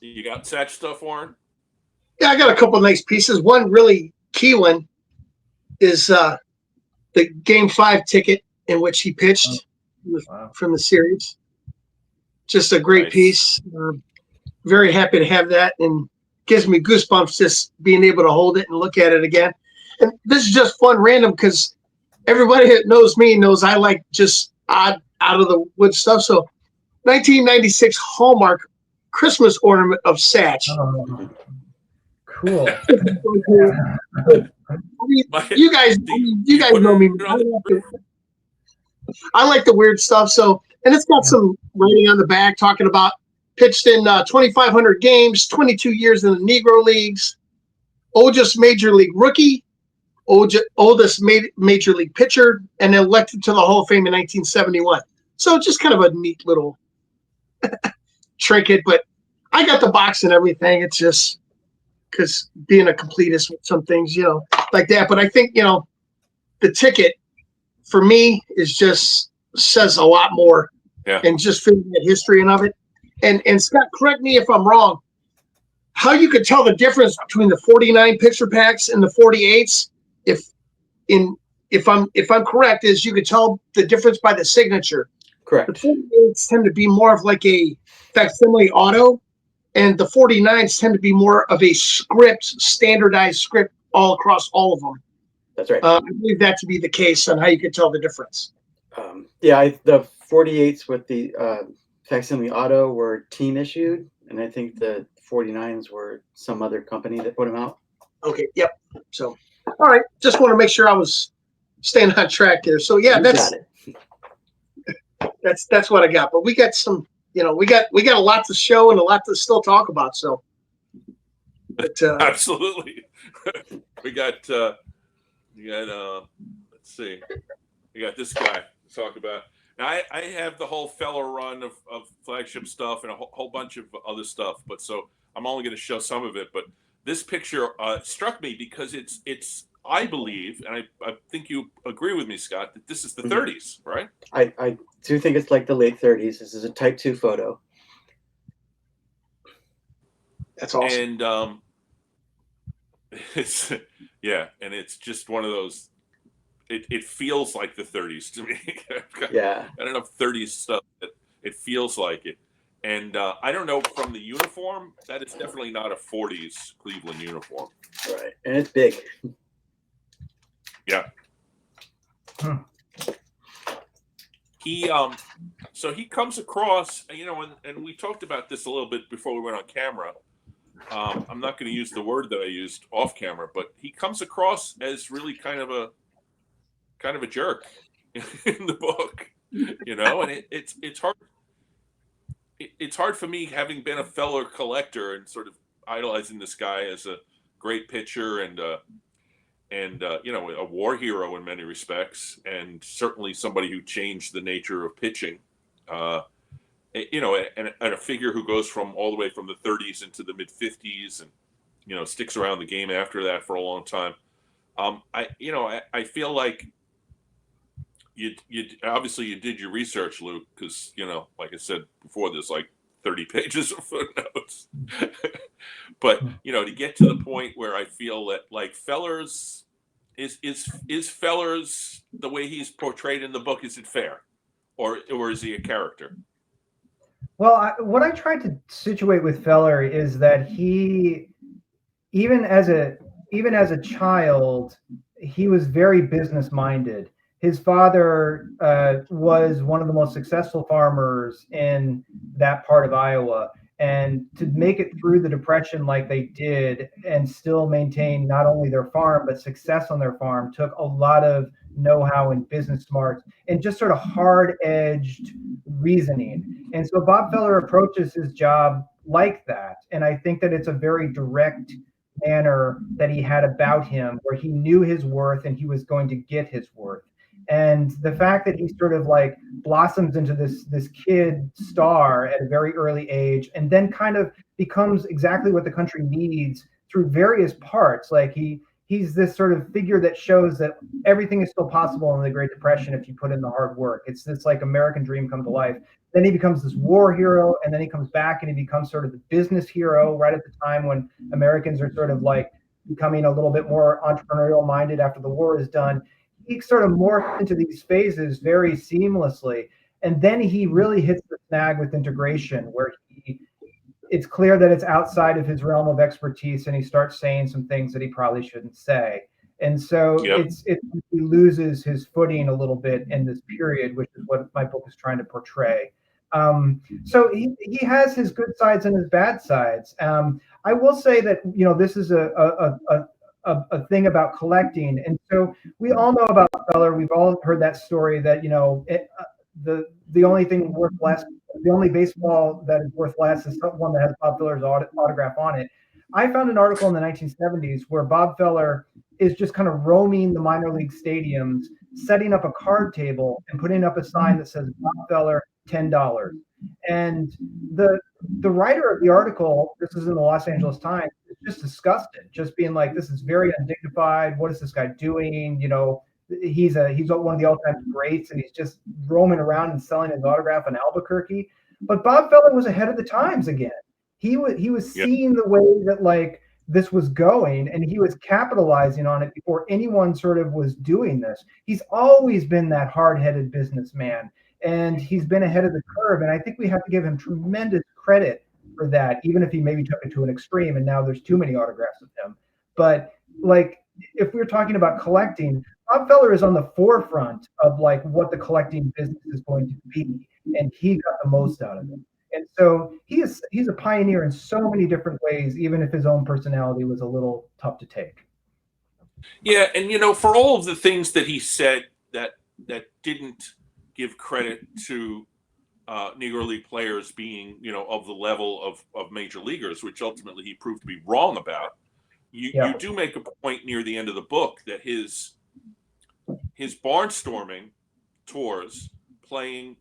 You got Satch stuff, Warren? Yeah, I got a couple of nice pieces. One really key one is the Game 5 ticket in which he pitched from the series. Just a great piece. Very happy to have that, and gives me goosebumps just being able to hold it and look at it again. And this is just fun, random, because everybody that knows me knows I like just odd, out of the wood stuff. So 1996 Hallmark Christmas ornament of Satch. Oh, cool. You guys know me. I like the weird stuff. So, and it's got some writing on the back talking about pitched in 2,500 games, 22 years in the Negro Leagues, oldest major league rookie, oldest major league pitcher, and elected to the Hall of Fame in 1971. So just kind of a neat little trinket. But I got the box and everything. It's just because being a completist with some things, like that. But I think, the ticket for me is just says a lot more. Yeah. And just feeling the history of it. And Scott, correct me if I'm wrong. How you could tell the difference between the 49 picture packs and the 48s, if I'm correct, is you could tell the difference by the signature. Correct. The 48s tend to be more of like a facsimile auto, and the 49s tend to be more of a standardized script all across all of them. That's right. I believe that to be the case on how you could tell the difference. The 48s with the facsimile auto were team issued, and I think the 49s were some other company that put them out. Okay. Yep. So, all right. Just want to make sure I was staying on track there. So yeah, that's what I got. But we got some, we got a lot to show and a lot to still talk about. So, absolutely, we got let's see, we got this guy to talk about. Now, I have the whole Feller run of flagship stuff and a whole bunch of other stuff, but so I'm only going to show some of it. But this picture struck me because it's I believe, and I think you agree with me, Scott, that this is the 30s, right? I do think it's like the late 30s. This is a Type 2 photo. That's awesome. And it's just one of those. It feels like the 30s to me. Yeah. I don't know if 30s stuff, but it feels like it. And I don't know, from the uniform, that is definitely not a 40s Cleveland uniform. Right. And it's big. Yeah. So he comes across, and we talked about this a little bit before we went on camera. I'm not going to use the word that I used off camera, but he comes across as really kind of a jerk in the book, and it's hard. It's hard for me, having been a fellow collector and sort of idolizing this guy as a great pitcher and a war hero in many respects, and certainly somebody who changed the nature of pitching. And a figure who goes from all the way from the 30s into the mid 50s, and sticks around the game after that for a long time. I feel like you obviously you did your research, Luke, because like I said before, there's like 30 pages of footnotes. But to get to the point where I feel that like Fellers is Fellers the way he's portrayed in the book, is it fair, or is he a character? Well, what I tried to situate with Feller is that he, even as a child, he was very business minded. his father was one of the most successful farmers in that part of Iowa. And to make it through the Depression like they did and still maintain not only their farm, but success on their farm took a lot of know-how and business smarts and just sort of hard-edged reasoning. And so Bob Feller approaches his job like that. And I think that it's a very direct manner that he had about him where he knew his worth and he was going to get his worth. And the fact that he sort of like blossoms into this kid star at a very early age and then kind of becomes exactly what the country needs through various parts. Like he's this sort of figure that shows that everything is still possible in the Great Depression if you put in the hard work. It's this like American dream come to life. Then he becomes this war hero, and then he comes back and he becomes sort of the business hero right at the time when Americans are sort of like becoming a little bit more entrepreneurial minded after the war is done. He sort of morphs into these phases very seamlessly. And then he really hits the snag with integration where it's clear that it's outside of his realm of expertise and he starts saying some things that he probably shouldn't say. And so he loses his footing a little bit in this period, which is what my book is trying to portray. So he has his good sides and his bad sides. I will say that, this is a thing about collecting. And so we all know about Feller. We've all heard that story that, the only thing worth less, the only baseball that is worth less is one that has Bob Feller's autograph on it. I found an article in the 1970s where Bob Feller is just kind of roaming the minor league stadiums, setting up a card table and putting up a sign that says Bob Feller, $10. And the writer of the article, this is in the Los Angeles Times, is just disgusted, just being like, this is very undignified. What is this guy doing? He's one of the all-time greats, and he's just roaming around and selling his autograph in Albuquerque. But Bob Feller was ahead of the times again. He was seeing the way that like this was going, and he was capitalizing on it before anyone sort of was doing this. He's always been that hard-headed businessman, and he's been ahead of the curve. And I think we have to give him tremendous credit for that, even if he maybe took it to an extreme and now there's too many autographs of him. But like, if we're talking about collecting, Bob Feller is on the forefront of like what the collecting business is going to be, and he got the most out of it. And so he's a pioneer in so many different ways, even if his own personality was a little tough to take. Yeah, and for all of the things that he said that didn't give credit to Negro League players being, of the level of major leaguers, which ultimately he proved to be wrong about. You do make a point near the end of the book that his barnstorming tours, playing,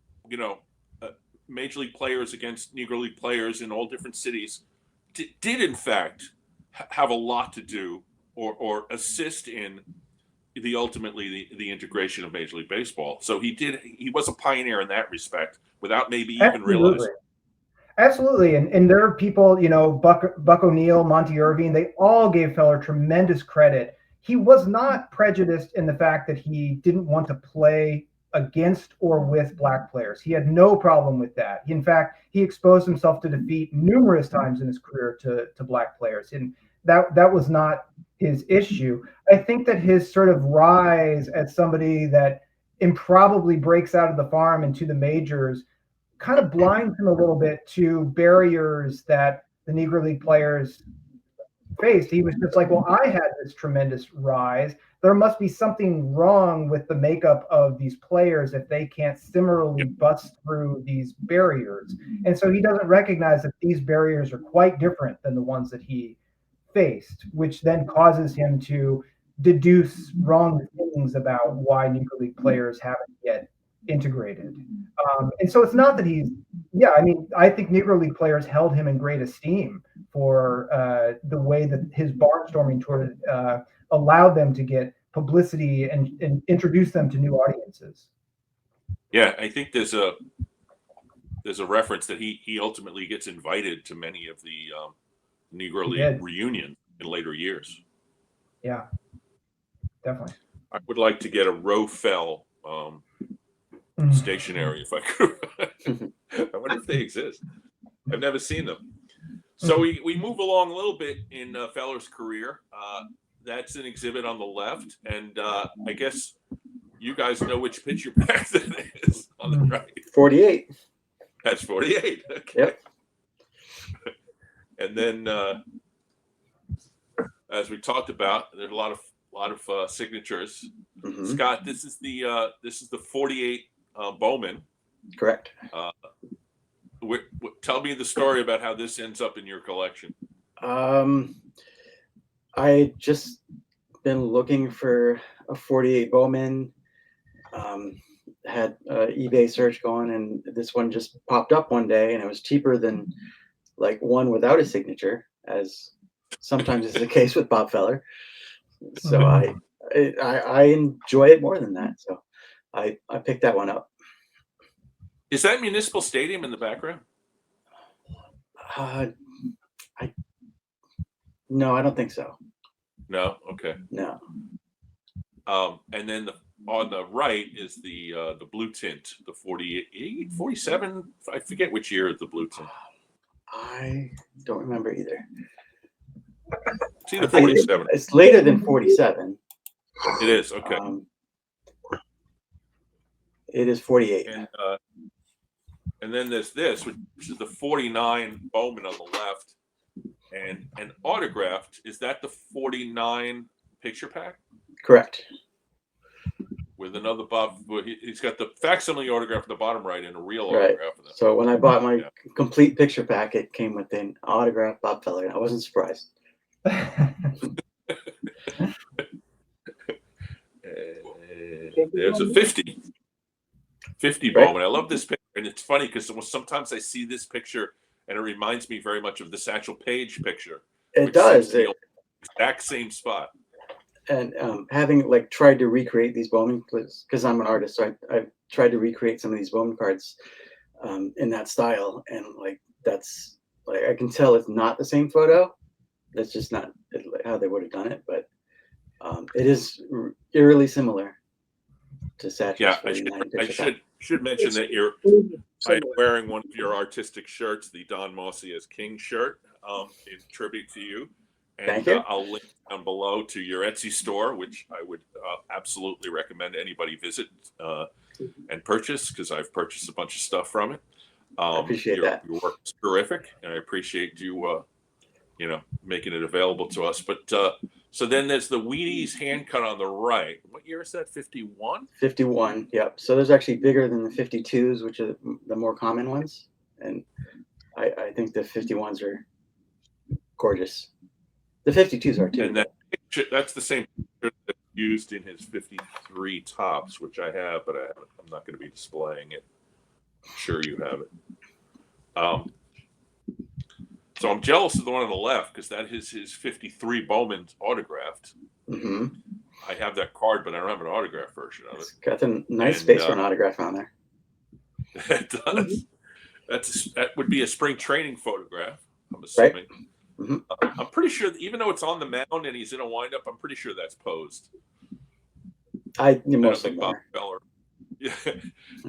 major league players against Negro League players in all different cities, did in fact have a lot to do or assist in the integration of Major League Baseball. So he was a pioneer in that respect without maybe even realizing. Absolutely. And there are people, Buck O'Neill, Monty Irving, they all gave Feller tremendous credit. He was not prejudiced in the fact that he didn't want to play against or with black players. He had no problem with that. In fact, he exposed himself to defeat numerous times in his career to black players. And that was not his issue. I think that his sort of rise as somebody that improbably breaks out of the farm into the majors kind of blinds him a little bit to barriers that the Negro League players faced. He was just like, well, I had this tremendous rise. There must be something wrong with the makeup of these players if they can't similarly bust through these barriers. And so he doesn't recognize that these barriers are quite different than the ones that he faced, which then causes him to deduce wrong things about why Negro League players haven't yet integrated. And so it's not that I think Negro League players held him in great esteem for the way that his barnstorming tour allowed them to get publicity and introduce them to new audiences. Yeah, I think there's a reference that he ultimately gets invited to many of the Negro League reunions in later years. Yeah, definitely. I would like to get a Rofell stationery if I could. I wonder if they exist. I've never seen them. So we move along a little bit in Feller's career. That's an exhibit on the left, and I guess you guys know which picture pack that is on the right. 48. That's 48. Okay. Yep. And then, as we talked about, there's a lot of signatures. Mhm. Scott, this is the 48 Bowman. Correct. Tell me the story about how this ends up in your collection. I just been looking for a 48 Bowman. Had eBay search going, and this one just popped up one day, and it was cheaper than like one without a signature, as sometimes is the case with Bob Feller. So I enjoy it more than that. So I picked that one up. Is that Municipal Stadium in the background? No, I don't think so. No. Okay. No. And then on the right is the blue tint, the 48, 47. I forget which year is the blue tint. I don't remember either. It's either 47. It's later than 47. It is. Okay. It is 48. And then there's this, which is the 49 Bowman on the left, and autographed. Is that the 49 picture pack? Correct. With another Bob, he's got the facsimile autograph at the bottom right and a real Right. autograph. So when I bought my complete picture pack, it came with an autographed Bob Feller, and I wasn't surprised. There's a 50 Right. Bowman. I love this picture, and it's funny because sometimes I see this picture and it reminds me very much of the Satchel Paige picture. It does. The exact same spot. And having like tried to recreate these Bowman, because I'm an artist, so I've tried to recreate some of these Bowman cards in that style, and like that's like I can tell it's not the same photo. That's just not how they would have done it, but it is eerily similar to Satchel's. Yeah, 49 I picture should mention that I'm wearing one of your artistic shirts, the Don Mossy as King shirt, in tribute to you. And Thank you. I'll link down below to your Etsy store, which I would absolutely recommend anybody visit and purchase, because I've purchased a bunch of stuff from it. I appreciate that. Your work is terrific, and I appreciate you, making it available to us. But so then there's the Wheaties hand cut on the right. What year is that? 51? 51. Yep. So there's actually bigger than the 52s, which are the more common ones, and I think the 51s are gorgeous. The 52s are too. And that's the same picture that's used in his 53 tops, which I have, but I'm not going to be displaying it. I'm sure you have it. So I'm jealous of the one on the left, because that is his 53 Bowman's autographed. Mm-hmm. I have that card, but I don't have an autograph version of it. It's got a nice space for an autograph on there. It does. That would be a spring training photograph, I'm assuming. Right. Mm-hmm. I'm pretty sure that even though it's on the mound and he's in a windup, I'm pretty sure that's posed. I don't think Bob Feller. Yeah.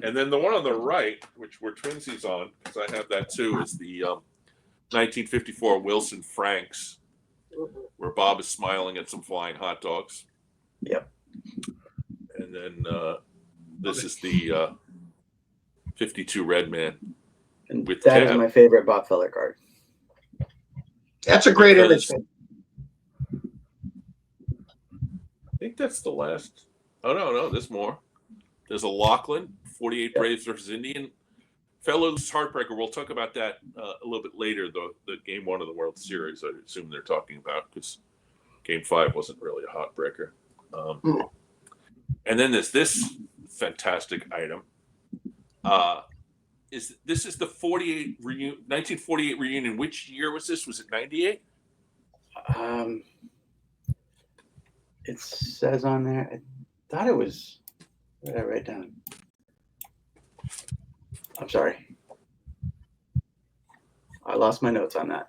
And then the one on the right, which we're twinsies on, because I have that too, is the 1954 Wilson Franks, where Bob is smiling at some flying hot dogs. Yep. And then this is the 52 Redman. And with that is tab. my favorite Bob Feller card. That's a great image. I think that's the last. Oh, no, there's more. There's a Lachlan, 48 Braves versus Indian. Fellows Heartbreaker, we'll talk about that a little bit later, the game 1 of the World Series, I assume they're talking about, because game 5 wasn't really a heartbreaker. And then there's this fantastic item. This is the 1948 reunion. Which year was this? Was it 98? It says on there, I thought it was, what did I write down? I'm sorry. I lost my notes on that.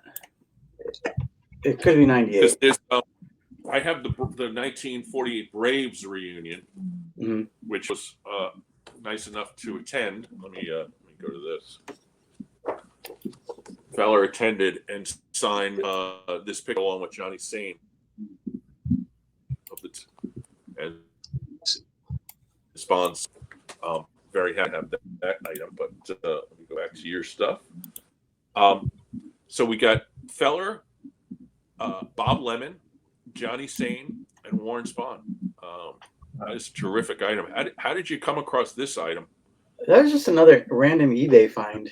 It could be 98. I have the 1948 Braves reunion, Mm-hmm. which was nice enough to attend. Let me go to this. Feller attended and signed this picture along with Johnny Sain. And this Spawn's very happy to have that item. But let me go back to your stuff. So we got Feller, Bob Lemon, Johnny Sane, and Warren Spahn. That is a terrific item. How did you come across this item? That was just another random eBay find,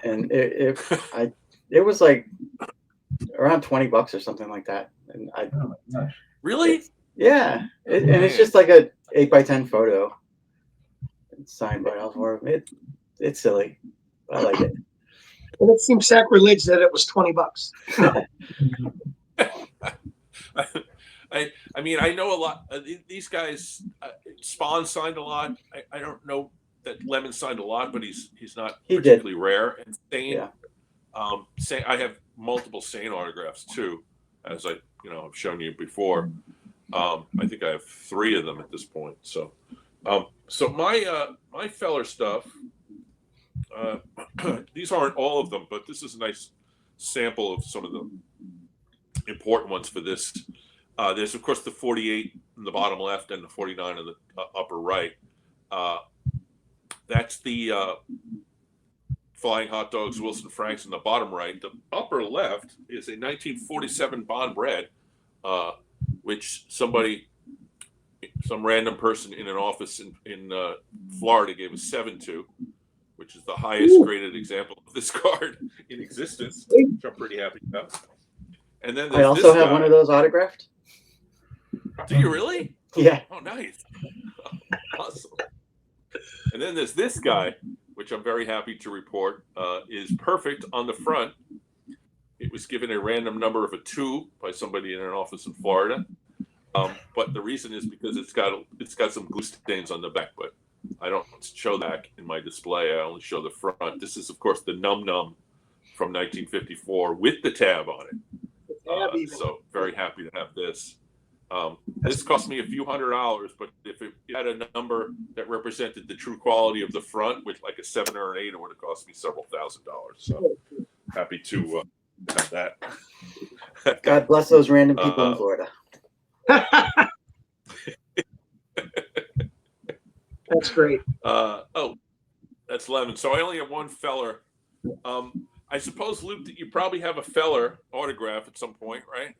and it was like around $20 or something like that. And Oh my gosh. Really? yeah, and it's just like a 8x10 photo. It's signed by Osborne. It's silly, but I like it. And it seems sacrilege that it was $20. I mean, I know a lot. These guys, Spawn signed a lot. I don't know that Lemon signed a lot, but he's not particularly rare. And Sane, Yeah. Sane, I have multiple Sane autographs too, as I've shown you before. I think I have 3 of them at this point. So, so my Feller stuff. These aren't all of them, but this is a nice sample of some of the important ones for this. There's, of course, the 48 in the bottom left and the 49 in the upper right. That's the Flying Hot Dogs Wilson Franks in the bottom right. The upper left is a 1947 Bond Red, which some random person in an office in Florida gave a 7 to, which is the highest graded example of this card in existence, which I'm pretty happy about. And then I also have one of those autographed. Do you really? Yeah. Oh, nice. Awesome. And then there's this guy, which I'm very happy to report is perfect on the front. It was given a random number of a 2 by somebody in an office in Florida. But the reason is because it's got some glue stains on the back, but I don't show that in my display. I only show the front. This is, of course, the Num Num from 1954 with the tab on it. So very happy to have this. This cost me a few $100s, but if it had a number that represented the true quality of the front with like a 7 or an 8, it would have cost me several $1,000s. So happy to have that. God bless those random people in Florida. That's great. That's Lemon. So I only have one Feller. I suppose, Luke, that you probably have a Feller autograph at some point, right?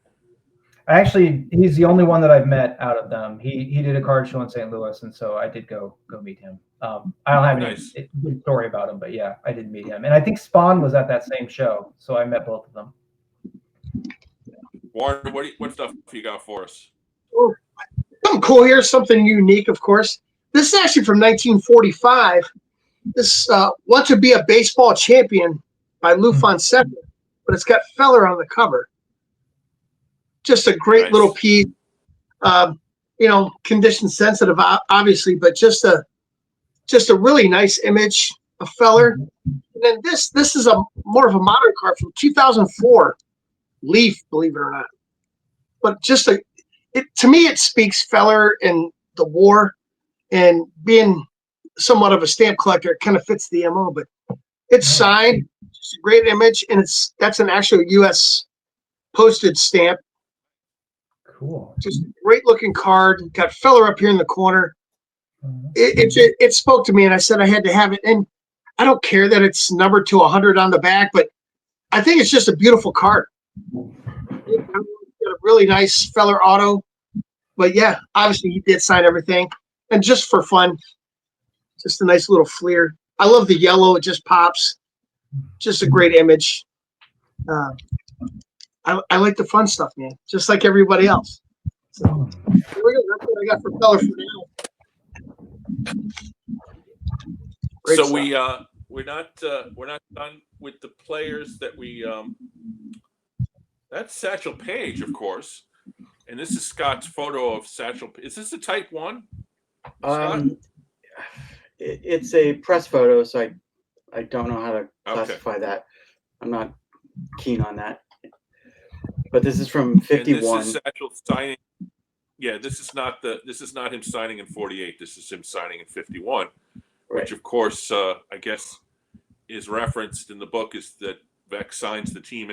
Actually, he's the only one that I've met out of them. He did a card show in St. Louis, and so I did go meet him. I don't have any good story about him, but yeah, I did meet him. And I think Spawn was at that same show, so I met both of them. Warren, what stuff you got for us? Oh, something cool here, something unique, of course. This is actually from 1945. This Want to Be a Baseball Champion by Lou Fonseca, but it's got Feller on the cover. Just a great little piece. Condition sensitive, obviously, but just a really nice image of Feller. And then this is a more of a modern card from 2004, Leaf, believe it or not. But just to me, it speaks Feller and the war, and being somewhat of a stamp collector, it kind of fits the MO. But it's signed, it's a great image, and that's an actual U.S. postage stamp. Cool. Just a great looking card. Got Feller up here in the corner. It spoke to me, and I said I had to have it. And I don't care that it's numbered to 100 on the back, but I think it's just a beautiful card. It's got a really nice Feller auto. But yeah, obviously he did sign everything. And just for fun, just a nice little fleer. I love the yellow. It just pops. Just a great image. I like the fun stuff, man, just like everybody else. So here we go. That's what I got for Feller for now. Great So stuff. we're not done with the players that we that's Satchel Paige, of course, and this is Scott's photo of Satchel. Is this a type 1? It's a press photo, so I don't know how to classify that. I'm not keen on that. But this is from 51. And this is Satchel signing. Yeah, this is not him signing in 48. This is him signing in 51, which of course I guess is referenced in the book is that Veeck signs the team,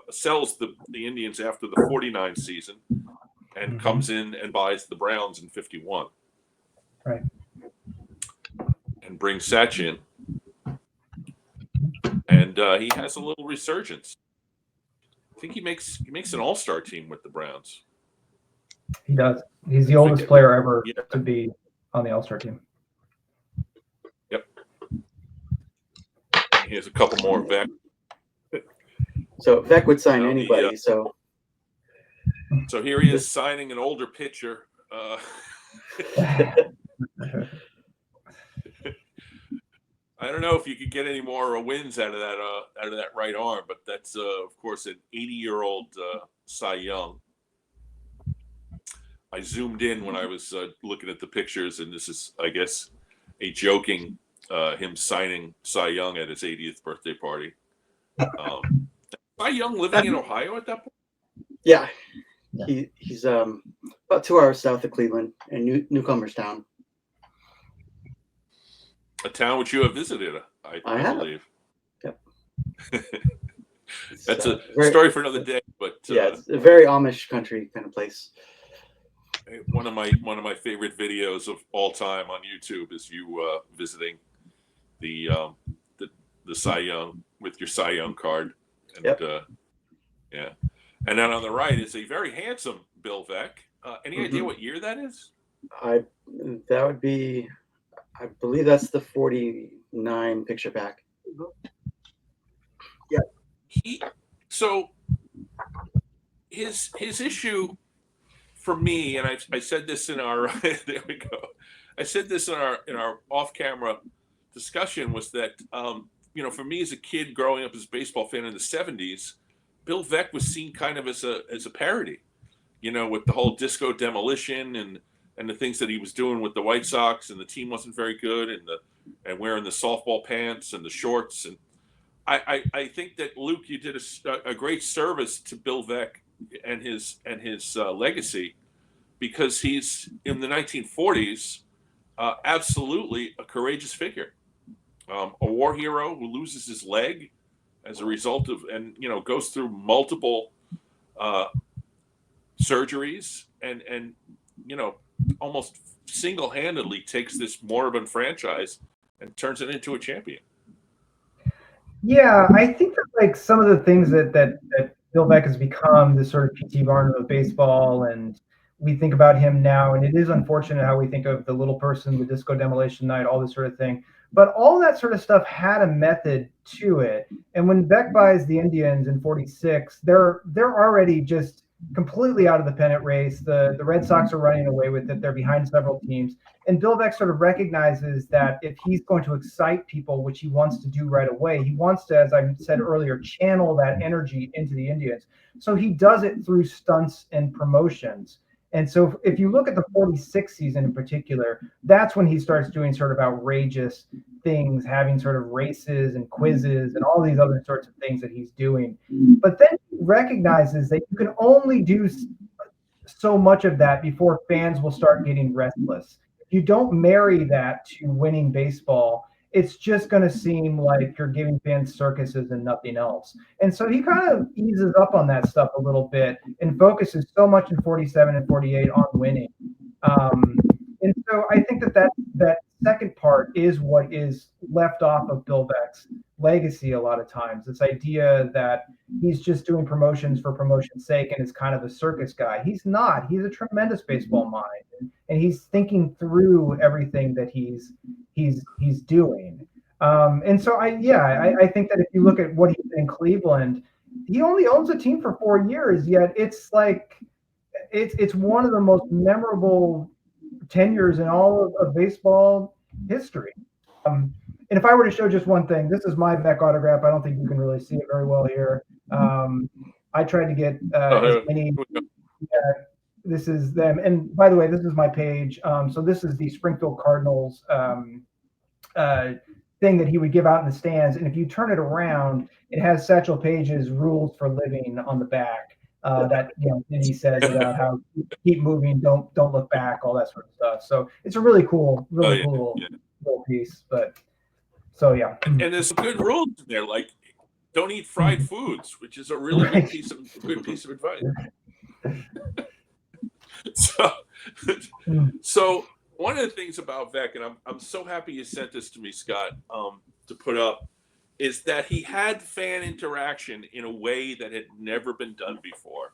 sells the Indians after the 49 season, and comes in and buys the Browns in 51. Right. and bring Satch in. And he has a little resurgence. I think he makes an all-star team with the Browns. He does. He's the oldest player ever to be on the All-Star team. Yep. He has a couple more Veeck. So Veeck would sign anybody. So here he is signing an older pitcher. I don't know if you could get any more wins out of that right arm, but that's of course an 80-year-old Cy Young. I zoomed in when I was looking at the pictures, and this is, I guess, a joking him signing Cy Young at his 80th birthday party. Cy Young living in Ohio at that point? Yeah. He's about 2 hours south of Cleveland in Newcomerstown. A town which you have visited, I have. believe. Yep. That's a story for another day, but yeah, it's a very Amish country kind of place. One of my favorite videos of all time on YouTube is you visiting the Cy Young with your Cy Young card, and yeah, and then on the right is a very handsome Bill Veeck. Any idea what year that is? That would be, I believe that's the 49 picture pack. Yeah. So his issue for me, and I said this in our there we go. I said this in our off-camera discussion, was that for me as a kid growing up as a baseball fan in the 70s, Bill Veeck was seen kind of as a parody, with the whole disco demolition and the things that he was doing with the White Sox, and the team wasn't very good, and wearing the softball pants and the shorts. And I think that, Luke, you did a great service to Bill Veeck and his legacy, because he's in the 1940s absolutely a courageous figure, a war hero who loses his leg as a result of, and goes through multiple surgeries, and almost single-handedly takes this moribund franchise and turns it into a champion. Yeah, I think that like some of the things that Bill Veeck has become, this sort of P.T. Barnum of baseball, and we think about him now, and it is unfortunate how we think of the little person, the disco demolition night, all this sort of thing. But all that sort of stuff had a method to it. And when Veeck buys the Indians in '46, they're already just completely out of the pennant race. The Red Sox are running away with it. They're behind several teams. And Bill Veeck sort of recognizes that if he's going to excite people, which he wants to do right away, he wants to, as I said earlier, channel that energy into the Indians. So he does it through stunts and promotions. And so if you look at the '46 season in particular, that's when he starts doing sort of outrageous things, having sort of races and quizzes and all these other sorts of things that he's doing. But then he recognizes that you can only do so much of that before fans will start getting restless. If you don't marry that to winning baseball, it's just going to seem like you're giving fans circuses and nothing else. And so he kind of eases up on that stuff a little bit and focuses so much in '47 and '48 on winning. And so I think that second part is what is left off of Bill Veeck's legacy a lot of times. This idea that he's just doing promotions for promotion's sake and is kind of a circus guy. He's not. He's a tremendous baseball mind, and he's thinking through everything that he's doing. And so I think that if you look at what he did in Cleveland, he only owns a team for 4 years, yet it's like it's one of the most memorable tenures in all of baseball history. And if I were to show just one thing, this is my Veeck autograph. I don't think you can really see it very well here. I tried to get as many. This is them. And by the way, this is my page. So this is the Springfield Cardinals thing that he would give out in the stands. And if you turn it around, it has Satchel Paige's rules for living on the back. That and he says about how keep moving, don't look back, all that sort of stuff. So it's a really cool little piece. But so yeah, and there's some good rules in there, like don't eat fried foods, which is a really good piece of advice. So one of the things about Veeck, and I'm so happy you sent this to me, Scott, to put up, is that he had fan interaction in a way that had never been done before,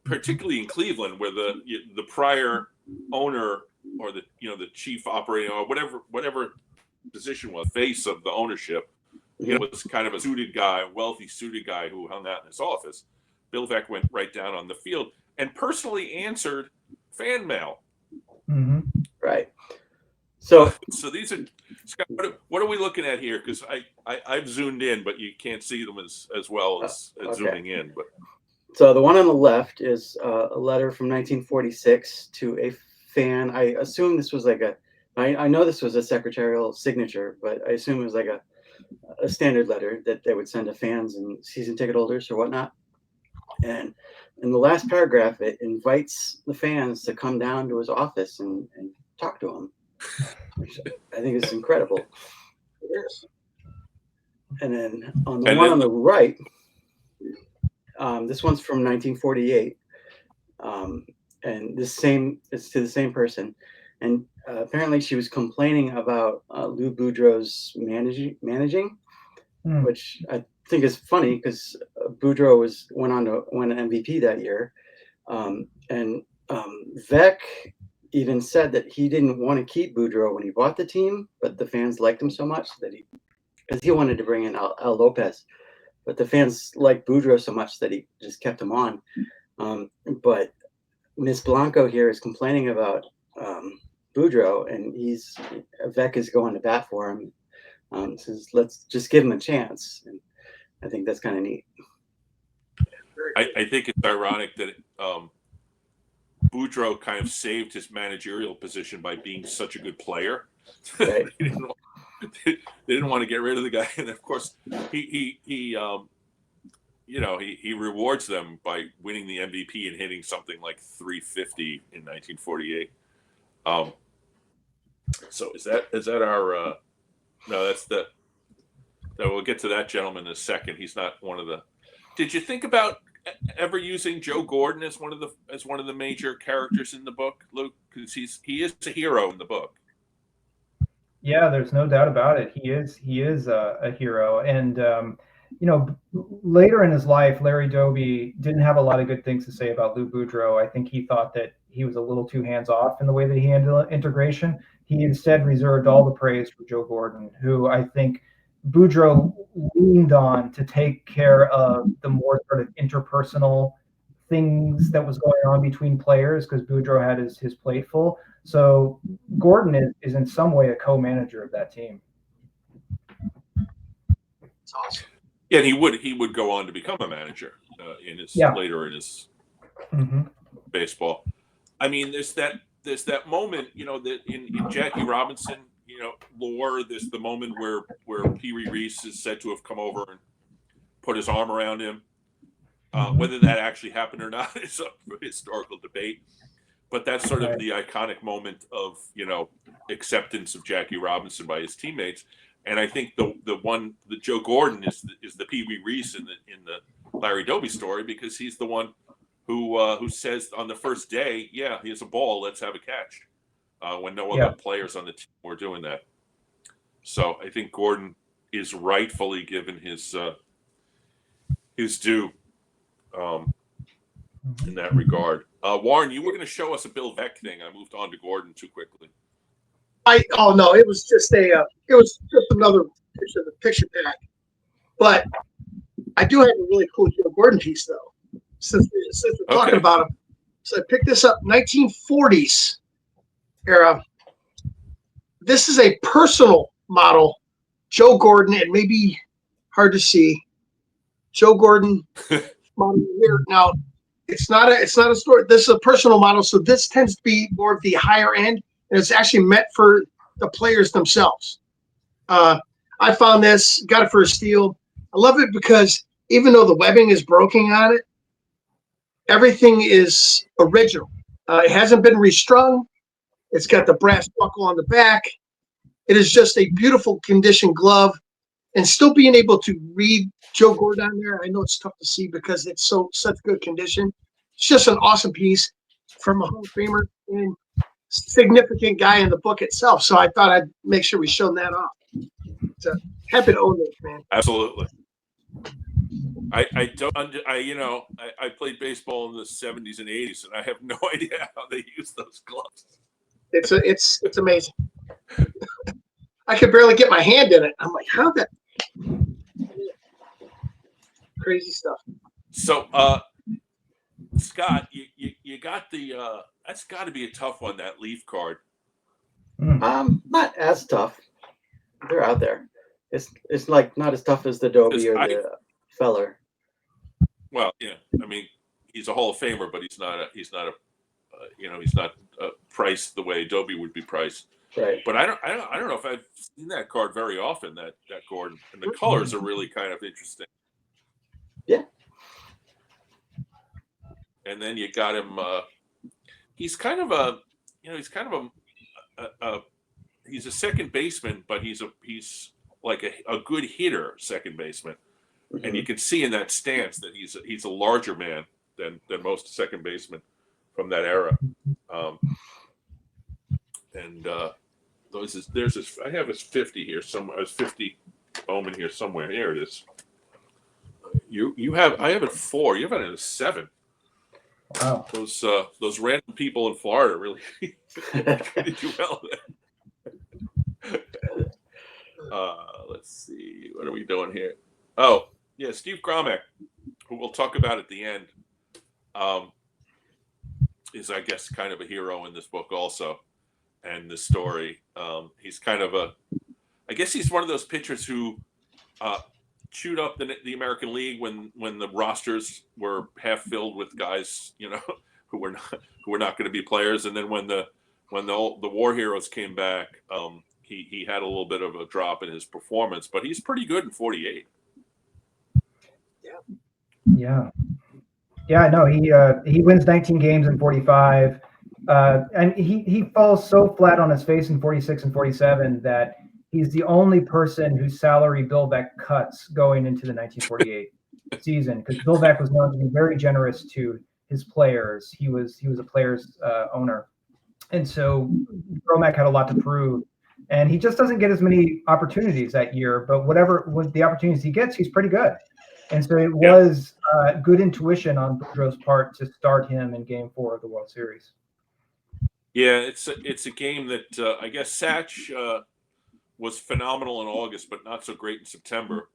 particularly in Cleveland, where the prior owner or the chief operating or whatever position was, face of the ownership, was kind of a suited guy, wealthy suited guy who hung out in his office. Bill Veeck went right down on the field and personally answered fan mail. Mm-hmm. Right. So these are, Scott, what are we looking at here? Because I've zoomed in, but you can't see them as well as zooming in. But so the one on the left is a letter from 1946 to a fan. I assume this was like I know this was a secretarial signature, but I assume it was like a standard letter that they would send to fans and season ticket holders or whatnot. And in the last paragraph, it invites the fans to come down to his office and talk to him, which I think is incredible. Yes. And then on the one on the right, this one's from 1948, and it's to the same person, and apparently she was complaining about Lou Boudreau's managing, which I think is funny because Boudreau went on to win an MVP that year, and Veeck even said that he didn't want to keep Boudreau when he bought the team, but the fans liked him so much that because he wanted to bring in Al Lopez, but the fans liked Boudreau so much that he just kept him on. But Miss Blanco here is complaining about Boudreau, and Veeck is going to bat for him. Says, let's just give him a chance. And I think that's kind of neat. I think it's ironic that Boudreau kind of saved his managerial position by being such a good player. Right. They didn't want to get rid of the guy, and of course, he rewards them by winning the MVP and hitting something like 350 in 1948. So is that our? No, that's the. No, we'll get to that gentleman in a second. He's not one of the. Did you think about ever using Joe Gordon as one of the major characters in the book, Luke? Because he is a hero in the book. Yeah, there's no doubt about it. He is a hero, and later in his life, Larry Doby didn't have a lot of good things to say about Lou Boudreau. I think he thought that he was a little too hands-off in the way that he handled integration. He instead reserved all the praise for Joe Gordon, who I think Boudreau leaned on to take care of the more sort of interpersonal things that was going on between players, because Boudreau had his plate full. So Gordon is in some way a co-manager of that team. It's awesome. Yeah, and he would go on to become a manager later in his baseball. I mean, there's that moment, that in Jackie Robinson, lore. There's the moment where Pee Wee Reese is said to have come over and put his arm around him. Whether that actually happened or not is up for historical debate. But that's sort of the iconic moment of acceptance of Jackie Robinson by his teammates. And I think the Joe Gordon is the Pee Wee Reese in the Larry Doby story, because he's the one who says on the first day, yeah, here's a ball, let's have a catch, when no other players on the team were doing that. So I think Gordon is rightfully given his due in that regard. Warren, you were going to show us a Bill Veeck thing. I moved on to Gordon too quickly. No, it was just another picture of the picture pack. But I do have a really cool Joe Gordon piece though, since we're talking about him. So I picked this up, 1940s era. This is a personal model, Joe Gordon, and maybe hard to see. Joe Gordon model here. Now, it's not a store. This is a personal model, so this tends to be more of the higher end, and it's actually meant for the players themselves. I found this, got it for a steal. I love it because even though the webbing is broken on it, everything is original. It hasn't been restrung. It's got the brass buckle on the back. It is just a beautiful condition glove, and still being able to read Joe Gordon on there. I know it's tough to see because it's such good condition. It's just an awesome piece from a Hall of Famer. And significant guy in the book itself. So I thought I'd make sure we showed that off. So happy to own this, man. Absolutely. I don't I played baseball in the 70s and 80s, and I have no idea how they use those gloves. It's amazing. I could barely get my hand in it. I'm like, how that crazy stuff. So Scott, you got the that's got to be a tough one, that Leaf card. Not as tough. They're out there. It's like not as tough as the Doby or the Feller. Well, yeah, I mean, he's a Hall of Famer, but he's not priced the way Doby would be priced. Right. But I don't know if I've seen that card very often. That Gordon, and the colors are really kind of interesting. Yeah. And then you got him. He's kind of he's a second baseman, but he's like a good hitter second baseman. Mm-hmm. And you can see in that stance that he's a larger man than most second basemen from that era. I have his 50 here somewhere. His 50 Bowman here somewhere. Here it is. I have it 4. You have it at a 7. Wow. Those random people in Florida really treated you well there. Let's see. What are we doing here? Oh, yeah, Steve Gromek, who we'll talk about at the end, is, I guess, kind of a hero in this book also, and this story. He's kind of I guess he's one of those pitchers who chewed up the American League when the rosters were half filled with guys, who were not going to be players, and then when the war heroes came back, he had a little bit of a drop in his performance, but he's pretty good in 48. Yeah. No, he wins 19 games in 45, and he falls so flat on his face in 46 and 47 that he's the only person whose salary Bill Veeck cuts going into the 1948 season, because Bill Veeck was known to be very generous to his players. He was a player's owner, and so Gromek had a lot to prove, and he just doesn't get as many opportunities that year. But with the opportunities he gets, he's pretty good. And so it was good intuition on Boudreau's part to start him in Game 4 of the World Series. Yeah, it's a game that I guess Satch was phenomenal in August, but not so great in September.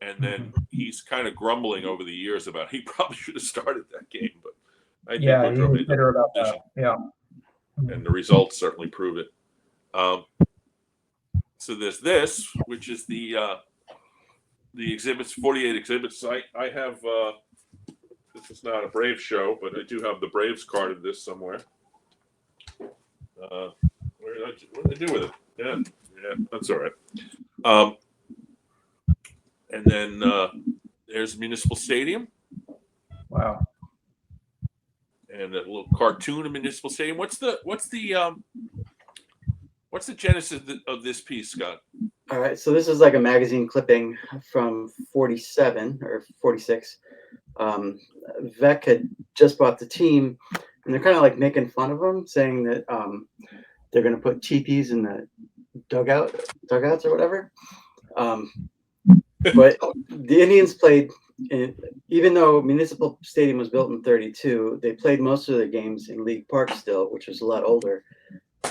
And then he's kind of grumbling over the years about he probably should have started that game. But I think he was bitter about that. Yeah, and the results certainly prove it. So there's this, which is the exhibits, 48 exhibits. I have this is not a Braves show, but I do have the Braves card of this somewhere. What did I do with it? Yeah, that's all right. And then there's Municipal Stadium. Wow. And a little cartoon of Municipal Stadium. What's the genesis of this piece, Scott? All right, so this is like a magazine clipping from 47 or 46. Veeck had just bought the team, and they're kind of like making fun of him, saying that they're going to put teepees in the dugouts or whatever. But the Indians played, even though Municipal Stadium was built in 32, they played most of their games in League Park still, which was a lot older,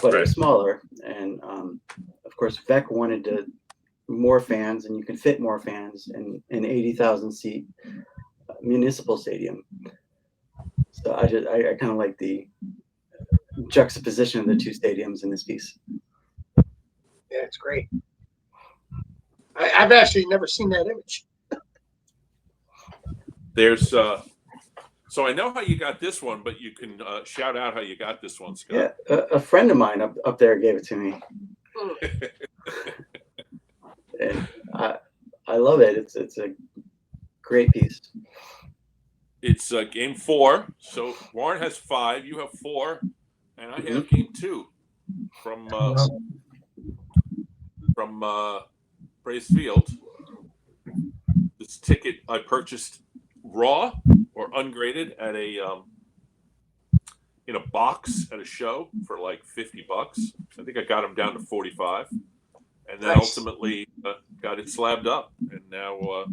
but it was smaller. And of course, Veeck wanted more fans, and you can fit more fans in an 80,000 seat Municipal Stadium. So I kind of like the juxtaposition of the two stadiums in this piece. Yeah, it's great. I've actually never seen that image. There's so I know how you got this one, but you can shout out how you got this one, Scott. Yeah, a friend of mine up there gave it to me. And I love it. It's a great piece. It's Game 4. So Warren has 5, you have 4, and I have Game 2 from Braves Field. This ticket I purchased raw or ungraded at in a box at a show for like $50. I think I got them down to 45, and then Nice. ultimately got it slabbed up, and now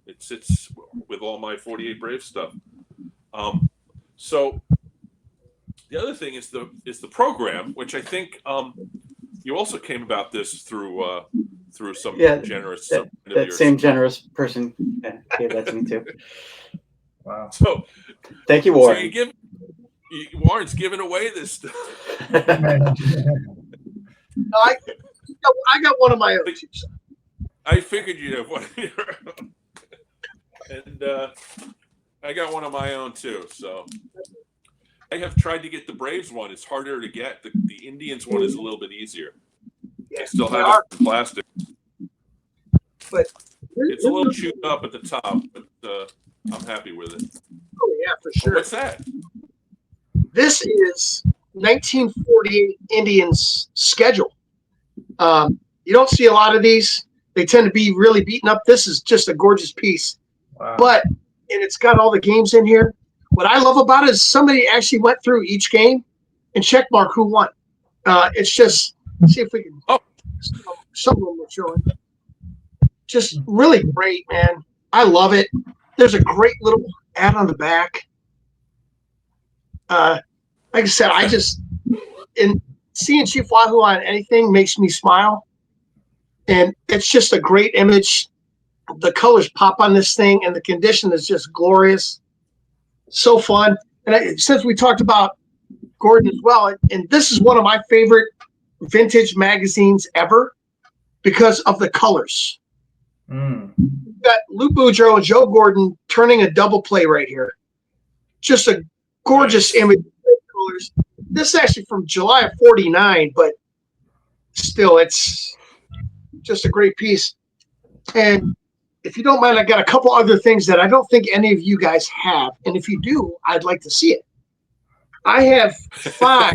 it sits with all my 48 Brave stuff. So the other thing is the program, which I think you also came about this through some generous. That same generous person gave that to me too. Wow. So thank you, So Warren. Warren's giving away this stuff. No, I got one of my own. I figured you'd have one of your own. And I got one of my own too. So I have tried to get the Braves one. It's harder to get. The Indians one is a little bit easier. Yeah, I still have it in plastic. But it's a little chewed up at the top, but I'm happy with it. Oh yeah, for sure. What's that? This is 1948 Indians schedule. You don't see a lot of these. They tend to be really beaten up. This is just a gorgeous piece. Wow. But and it's got all the games in here. What I love about it is somebody actually went through each game and checkmark who won. It's just see if we can. Oh, some of them are showing. Just really great, man. I love it. There's a great little ad on the back. Like I said, in seeing Chief Wahoo on anything makes me smile, and it's just a great image. The colors pop on this thing, and the condition is just glorious. So fun. And since we talked about Gordon as well, and this is one of my favorite vintage magazines ever because of the colors. We've got Lou Boudreau and Joe Gordon turning a double play right here. Just a gorgeous image of colors. This is actually from July of '49, but still, it's just a great piece. And if you don't mind, I got a couple other things that I don't think any of you guys have. And if you do, I'd like to see it. I have 5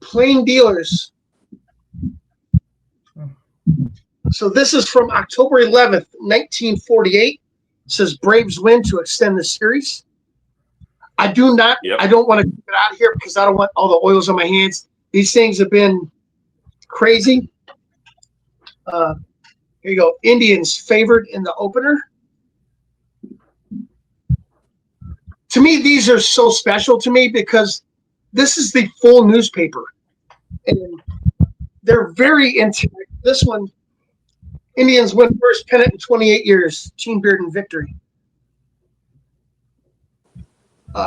plain dealers. So this is from October 11th, 1948. It says Braves win to extend the series. I do not. Yep. I don't want to get out of here because I don't want all the oils on my hands. These things have been crazy. Here you go. Indians favored in the opener. To me, these are so special to me because this is the full newspaper. And they're very intact. This one, Indians win first pennant in 28 years. Gene Bearden victory.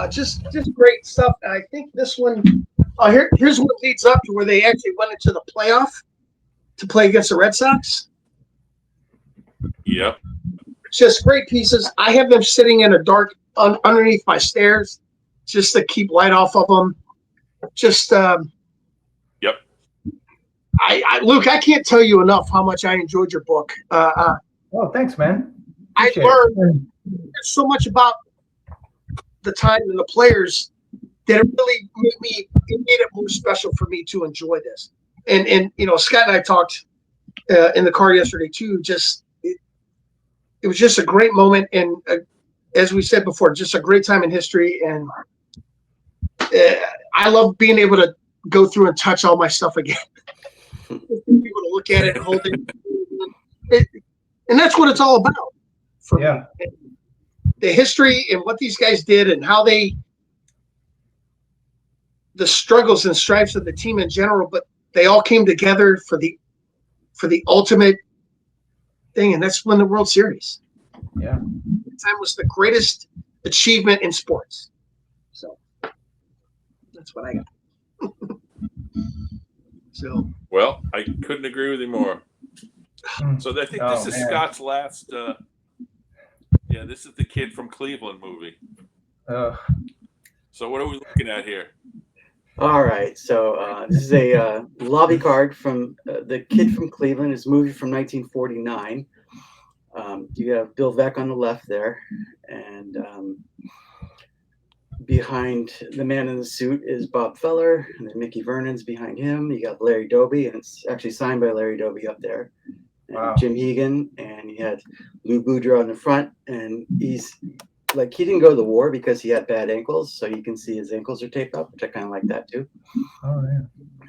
Just great stuff. And I think this one, here's what leads up to where they actually went into the playoff to play against the Red Sox. Yep. Just great pieces. I have them sitting in a dark underneath my stairs just to keep light off of them. Just, yep. Luke, I can't tell you enough how much I enjoyed your book. Oh, thanks, man. I learned so much about the time and the players that it really made it more special for me to enjoy this. And you know, Scott and I talked in the car yesterday too. Just it was just a great moment, and as we said before, just a great time in history. And I love being able to go through and touch all my stuff again. People to look at it and hold it, and that's what it's all about for me. The history and what these guys did and how the struggles and stripes of the team in general, but they all came together for the ultimate thing, and that's win the World Series. Yeah, that time was the greatest achievement in sports. So that's what I got. So well, I couldn't agree with you more. So I think this is Scott's last. Yeah, this is the Kid from Cleveland movie. So what are we looking at here? All right, so this is a lobby card from the Kid from Cleveland. It's a movie from 1949. You have Bill Veeck on the left there, and behind the man in the suit is Bob Feller, and then Mickey Vernon's behind him. You got Larry Doby, and it's actually signed by Larry Doby up there. And Jim Hegan, and he had Lou Boudreau in the front, and he's like he didn't go to the war because he had bad ankles, so you can see his ankles are taped up, which I kind of like that too. Oh yeah.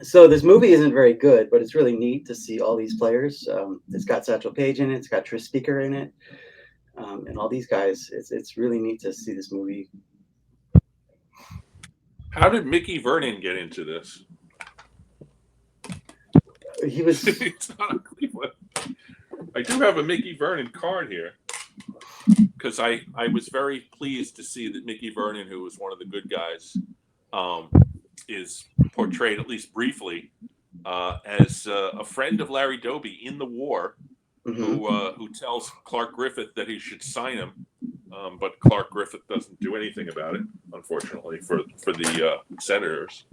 So this movie isn't very good, but it's really neat to see all these players. It's got Satchel Paige in it. It's got Tris Speaker in it, and all these guys. It's really neat to see this movie. How did Mickey Vernon get into this? He was It's not a Cleveland. I do have a Mickey Vernon card here because I was very pleased to see that Mickey Vernon, who was one of the good guys, is portrayed, at least briefly, as a friend of Larry Doby in the war, who tells Clark Griffith that he should sign him, but Clark Griffith doesn't do anything about it, unfortunately, for the Senators.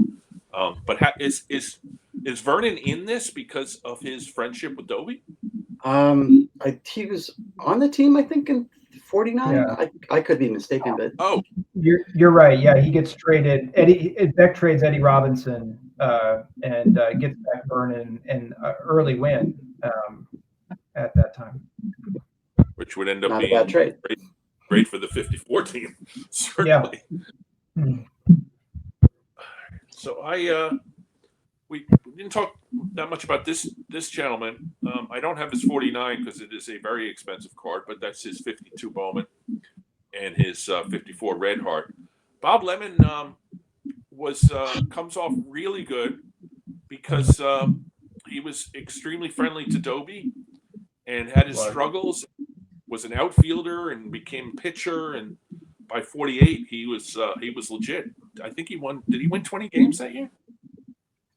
But is Vernon in this because of his friendship with Doby? he was on the team, I think, in '49. Yeah. I could be mistaken, but You're right. Yeah, he gets traded. Veeck trades Eddie Robinson and gets back Vernon in early win at that time, which would end up not a being bad trade. great for the '54 team, certainly. Yeah. So we didn't talk that much about this gentleman. I don't have his 49 because it is a very expensive card, but that's his 52 Bowman and his 54 Red Heart. Bob Lemon comes off really good because he was extremely friendly to Doby and had his struggles. Was an outfielder and became pitcher, and by 48 he was legit. I think he won. Did he win 20 games that year?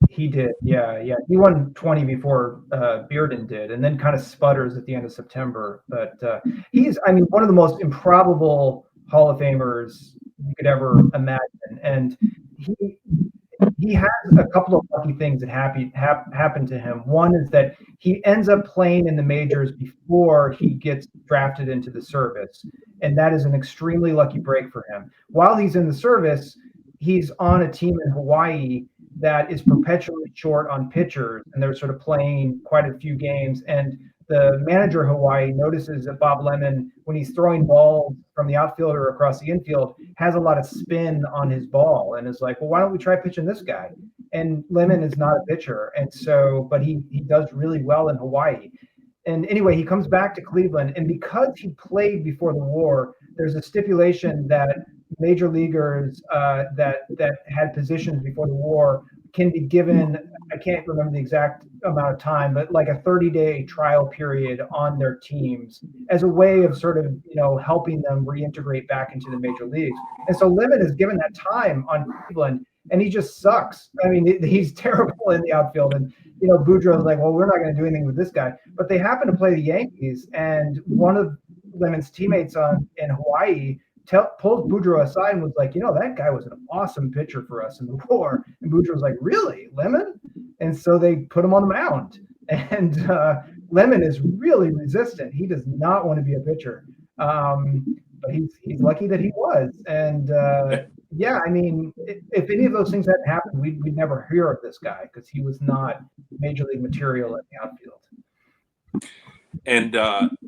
He did. Yeah. He won 20 before Bearden did, and then kind of sputters at the end of September. But he's, I mean, one of the most improbable Hall of Famers you could ever imagine, and he has a couple of lucky things that happened to him. One is that he ends up playing in the majors before he gets drafted into the service, and that is an extremely lucky break for him. While he's in the service, he's on a team in Hawaii that is perpetually short on pitchers, and they're sort of playing quite a few games. And the manager of Hawaii notices that Bob Lemon, when he's throwing balls from the outfielder across the infield, has a lot of spin on his ball, and is like, well, why don't we try pitching this guy? And Lemon is not a pitcher, and so, but he does really well in Hawaii. And anyway, he comes back to Cleveland, and because he played before the war, there's a stipulation that major leaguers that had positions before the war can be given, I can't remember the exact amount of time, but like a 30-day trial period on their teams as a way of sort of, helping them reintegrate back into the major leagues. And so Lemon is given that time on Cleveland, and he just sucks. I mean, he's terrible in the outfield. And, Boudreaux's like, well, we're not going to do anything with this guy. But they happen to play the Yankees, and one of Lemon's teammates in Hawaii pulled Boudreaux aside and was like, that guy was an awesome pitcher for us in the war. And Boudreaux was like, really, Lemon? And so they put him on the mound. And Lemon is really resistant. He does not want to be a pitcher. But he's lucky that he was. And yeah, I mean, if any of those things hadn't happened, we'd never hear of this guy because he was not major league material in the outfield. And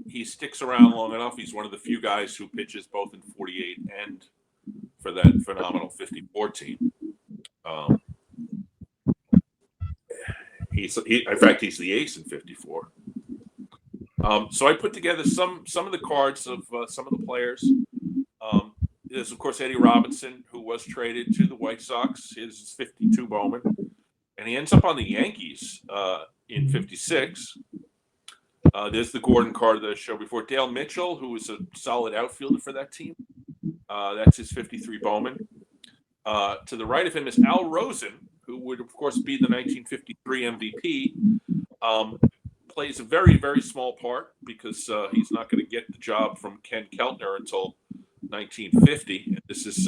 he sticks around long enough. He's one of the few guys who pitches both in 48 and for that phenomenal 54 team. In fact, he's the ace in 54. So I put together some of the cards of some of the players. There's, of course, Eddie Robinson, who was traded to the White Sox. His 52 Bowman. And he ends up on the Yankees in 56. There's the Gordon card that I showed before. Dale Mitchell, who was a solid outfielder for that team. That's his 53 Bowman. To the right of him is Al Rosen, who would, of course, be the 1953 MVP. Plays a very, very small part because he's not going to get the job from Ken Keltner until 1950. And this is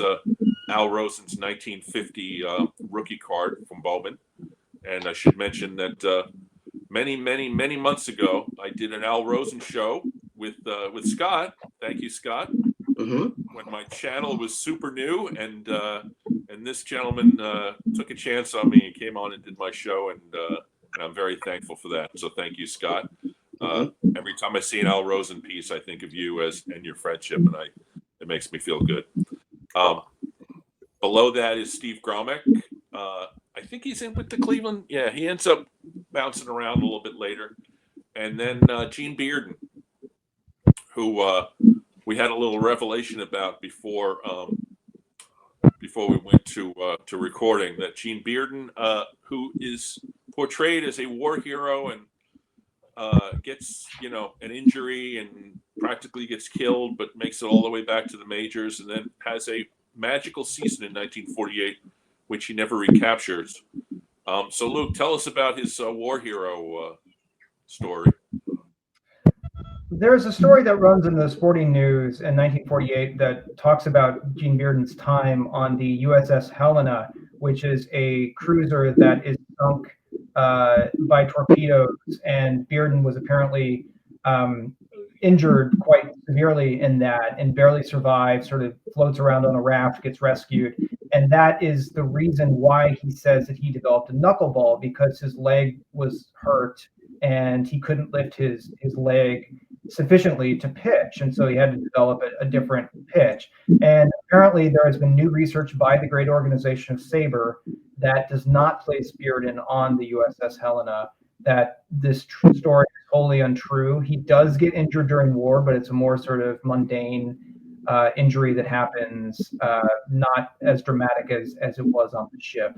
Al Rosen's 1950 rookie card from Bowman. And I should mention that many, many, many months ago, I did an Al Rosen show with Skaght. Thank you, Skaght. Mm-hmm. When my channel was super new, and this gentleman took a chance on me and came on and did my show, and I'm very thankful for that. So thank you, Skaght. Every time I see an Al Rosen piece, I think of you and your friendship, and I It makes me feel good. Below that is Steve Gromek. I think he's in with the Cleveland. Yeah, he ends up bouncing around a little bit later. And then Gene Bearden, who we had a little revelation about before we went to recording, that Gene Bearden, who is portrayed as a war hero and gets an injury and practically gets killed, but makes it all the way back to the majors, and then has a magical season in 1948, which he never recaptures. So Luke, tell us about his war hero story. There's a story that runs in the Sporting News in 1948 that talks about Gene Bearden's time on the USS Helena, which is a cruiser that is sunk by torpedoes, and Bearden was apparently injured quite severely in that and barely survived, sort of floats around on a raft, gets rescued. And that is the reason why he says that he developed a knuckleball, because his leg was hurt and he couldn't lift his leg sufficiently to pitch. And so he had to develop a different pitch. And apparently there has been new research by the great organization of Sabre that does not place Bearden on the USS Helena, that this story is wholly untrue. He does get injured during war, but it's a more sort of mundane injury that happens, not as dramatic as it was on the ship.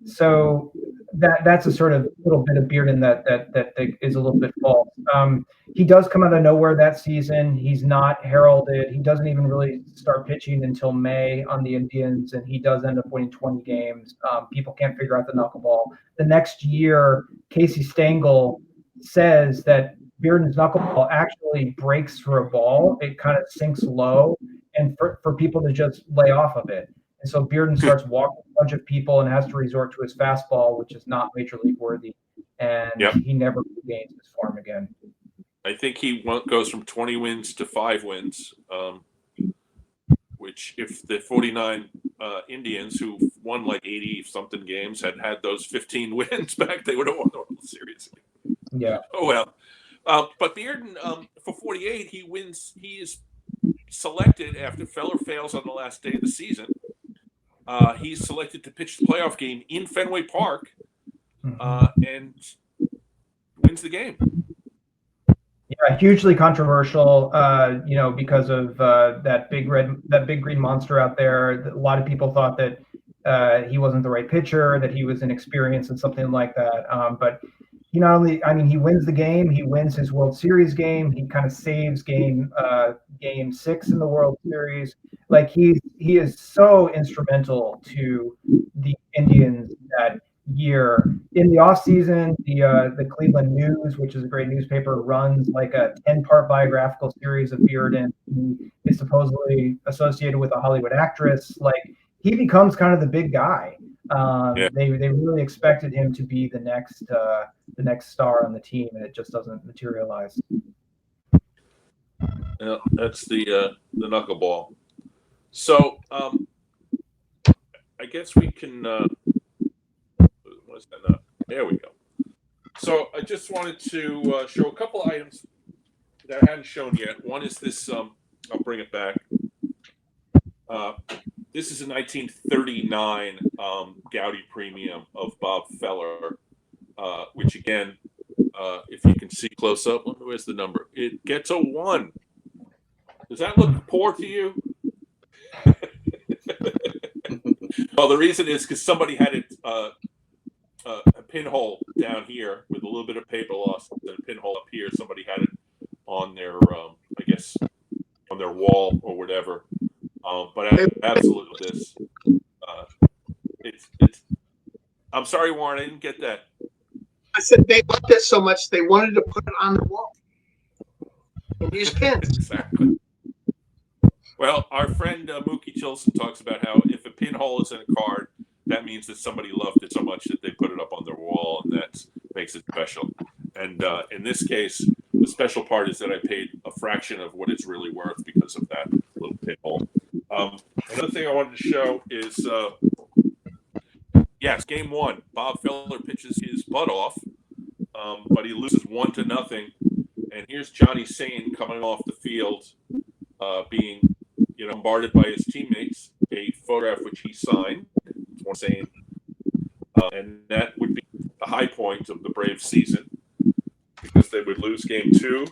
So that's a sort of little bit of Bearden that is a little bit false. He does come out of nowhere that season. He's not heralded. He doesn't even really start pitching until May on the Indians, and he does end up winning 20 games. People can't figure out the knuckleball. The next year, Casey Stengel says that Bearden's knuckleball actually breaks through a ball. It kind of sinks low, and for people to just lay off of it. And so Bearden starts walking a bunch of people and has to resort to his fastball, which is not major league worthy. And he never regains his form again. I think he goes from 20 wins to 5 wins, which if the 49 Indians, who won like 80-something games, had those 15 wins back, they would have won the World Series. Yeah. Oh, well. But Bearden, for 48, he wins. He is selected after Feller fails on the last day of the season. He's selected to pitch the playoff game in Fenway Park, and wins the game. Yeah, hugely controversial. Because of that big green monster out there. A lot of people thought that he wasn't the right pitcher, that he was inexperienced and something like that. But he not only, he wins the game, he wins his World Series game. He kind of saves game 6 in the World Series. Like he is so instrumental to the Indians that year. In the offseason, the Cleveland News, which is a great newspaper, runs like a 10-part biographical series of Bearden. He is supposedly associated with a Hollywood actress. Like he becomes kind of the big guy. They really expected him to be the next star on the team, and it just doesn't materialize. Yeah, that's the knuckleball. So I guess we can. What is that? There we go. So I just wanted to show a couple items that I hadn't shown yet. One is this. I'll bring it back. This is a 1939 Gowdy Premium of Bob Feller, which again, if you can see close up, where's the number? It gets a 1. Does that look poor to you? Well, the reason is because somebody had it a pinhole down here with a little bit of paper loss, and a pinhole up here. Somebody had it on their, I guess, on their wall or whatever. But I absolutely this. It's. I'm sorry, Warren, I didn't get that. I said they loved it so much they wanted to put it on the wall and use pins. Exactly. Well, our friend Mookie Tilson talks about how if a pinhole is in a card, that means that somebody loved it so much that they put it up on their wall, and that makes it special. And in this case, the special part is that I paid a fraction of what it's really worth because of that little pinhole. Another thing I wanted to show is, yes, game 1. Bob Feller pitches his butt off, but he loses 1-0. And here's Johnny Sain coming off the field being, bombarded by his teammates, a photograph which he signed, saying, and that would be the high point of the Braves season, because they would lose game 2,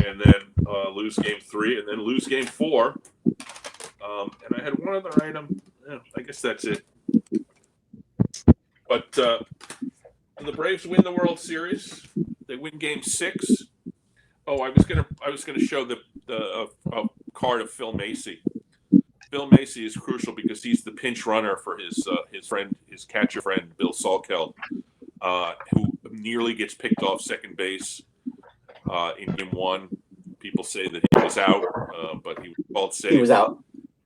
and then lose game 3, and then lose game 4. And I had one other item. I guess that's it. But the Braves win the World Series. They win Game 6. Oh, I was gonna show the card of Phil Macy. Phil Macy is crucial because he's the pinch runner for his catcher friend Bill Salkeld, who nearly gets picked off second base in Game 1. People say that he was out, but he was called safe. He was out,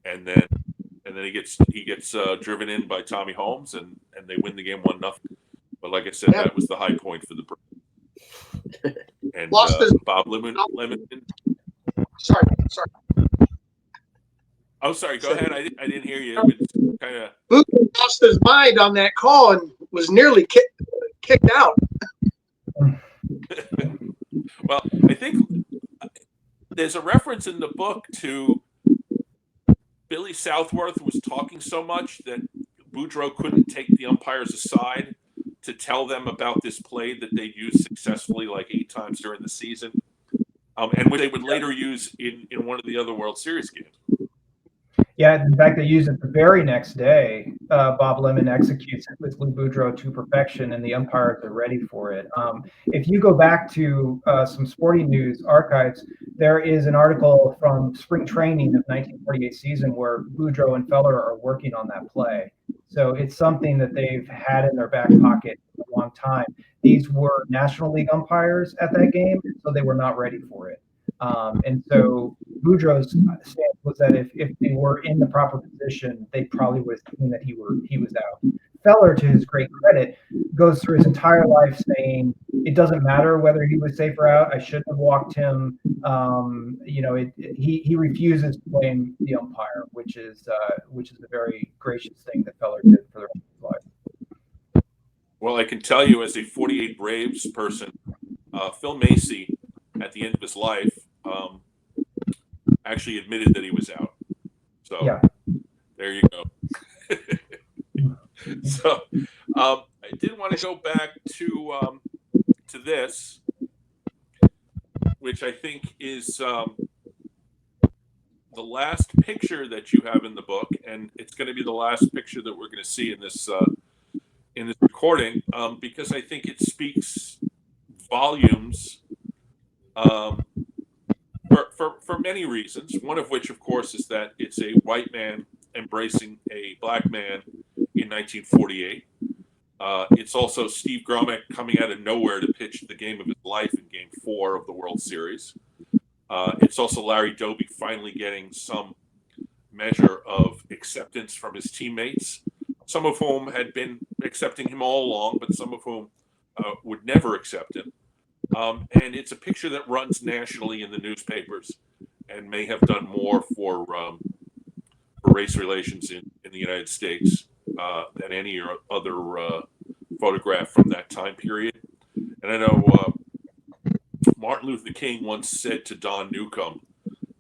and then he gets driven in by Tommy Holmes, and they win the game 1-0. But like I said, that was the high point for the Braves. And Bob Lemon. Sorry. Oh, sorry. Go ahead. I didn't hear you. Kind of. Luke lost his mind on that call and was nearly kicked out. Well, I think there's a reference in the book to Billy Southworth was talking so much that Boudreau couldn't take the umpires aside to tell them about this play that they used successfully like 8 times during the season, and which they would later use in one of the other World Series games. Yeah, in fact, they use it the very next day. Bob Lemon executes it with Lou Boudreau to perfection, and the umpires are ready for it. If you go back to some Sporting News archives, there is an article from spring training of 1948 season where Boudreau and Feller are working on that play. So it's something that they've had in their back pocket for a long time. These were National League umpires at that game, so they were not ready for it. And so Boudreau's stance was that if they were in the proper position, they probably would have seen that he was out. Feller, to his great credit, goes through his entire life saying it doesn't matter whether he was safe or out. I shouldn't have walked him. He refuses to blame the umpire, which is a very gracious thing that Feller did for the rest of his life. Well, I can tell you, as a 48 Braves person, Phil Macy, at the end of his life, actually admitted that he was out. So yeah. There you go. So I did want to go back to this, which I think is the last picture that you have in the book, and it's going to be the last picture that we're going to see in this recording, because I think it speaks volumes for many reasons. One of which, of course, is that it's a white man embracing a black man in 1948. It's also Steve Gromek coming out of nowhere to pitch the game of his life in Game 4 of the World Series. It's also Larry Doby finally getting some measure of acceptance from his teammates, some of whom had been accepting him all along, but some of whom would never accept him. And it's a picture that runs nationally in the newspapers and may have done more for race relations in the United States than any other photograph from that time period. And I know Martin Luther King once said to Don Newcomb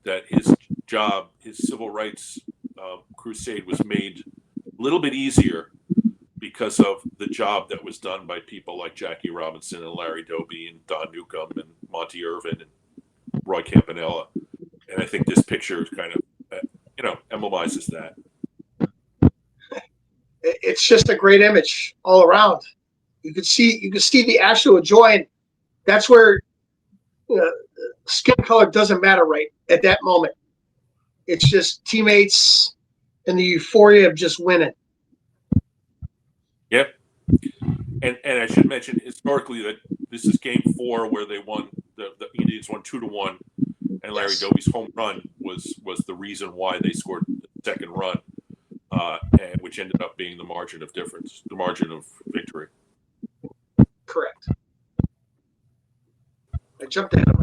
that his job, his civil rights crusade, was made a little bit easier because of the job that was done by people like Jackie Robinson and Larry Doby and Don Newcomb and Monty Irvin and Roy Campanella. And I think this picture kind of, emblemizes that. It's just a great image all around. You could see the actual joy, and that's where skin color doesn't matter right at that moment. It's just teammates and the euphoria of just winning. Yep. And I should mention historically that this is Game 4 where they won. The Indians won 2-1, and Larry Doby's home run was the reason why they scored the second run, and which ended up being the margin of difference, the margin of victory. Correct. I jumped ahead of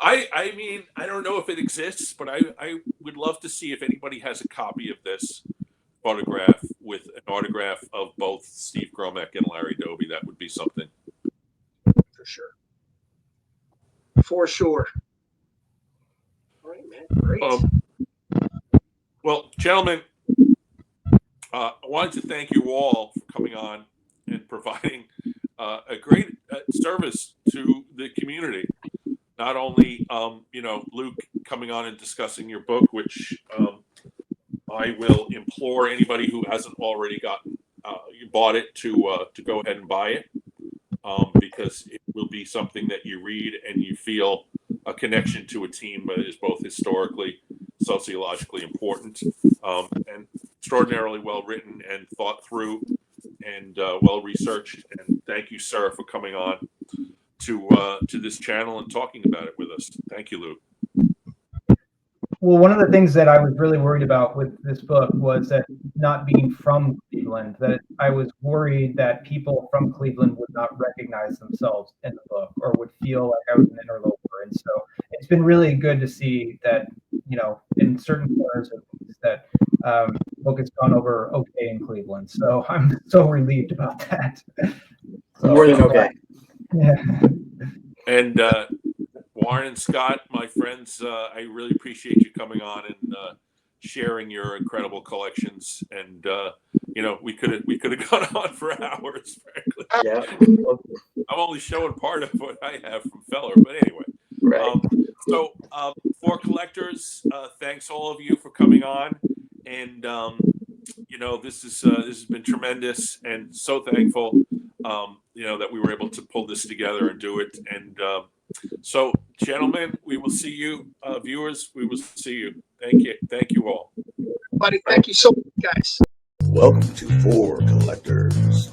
I mean, I don't know if it exists, but I would love to see if anybody has a copy of this photograph with an autograph of both Steve Gromek and Larry Doby. That would be something. For sure. for sure. All right, man. Great. Well, gentlemen, I wanted to thank you all for coming on and providing a great service to the community. Not only, Luke coming on and discussing your book, which I will implore anybody who hasn't already bought it to go ahead and buy it, because it will be something that you read and you feel a connection to a team that is both historically, sociologically important, and extraordinarily well written and thought through and well researched. And thank you, sir, for coming on to this channel and talking about it with us. Thank you, Luke. Well, one of the things that I was really worried about with this book was that not being from Cleveland, that I was worried that people from Cleveland would not recognize themselves in the book or would feel like I was an interloper. And so it's been really good to see that, in certain corners of things that the book has gone over okay in Cleveland. So I'm so relieved about that. So, More than okay. Yeah. And Warren and Scott, my friends, I really appreciate you coming on and sharing your incredible collections. And we could have gone on for hours, frankly. Yeah. I'm only showing part of what I have from Feller, but anyway. Right. So for collectors, thanks all of you for coming on. And this has been tremendous, and so thankful that we were able to pull this together and do it. And so, gentlemen, we will see you. Viewers, we will see you. Thank you all. Buddy, thank you so much, guys. Welcome to For Collectors.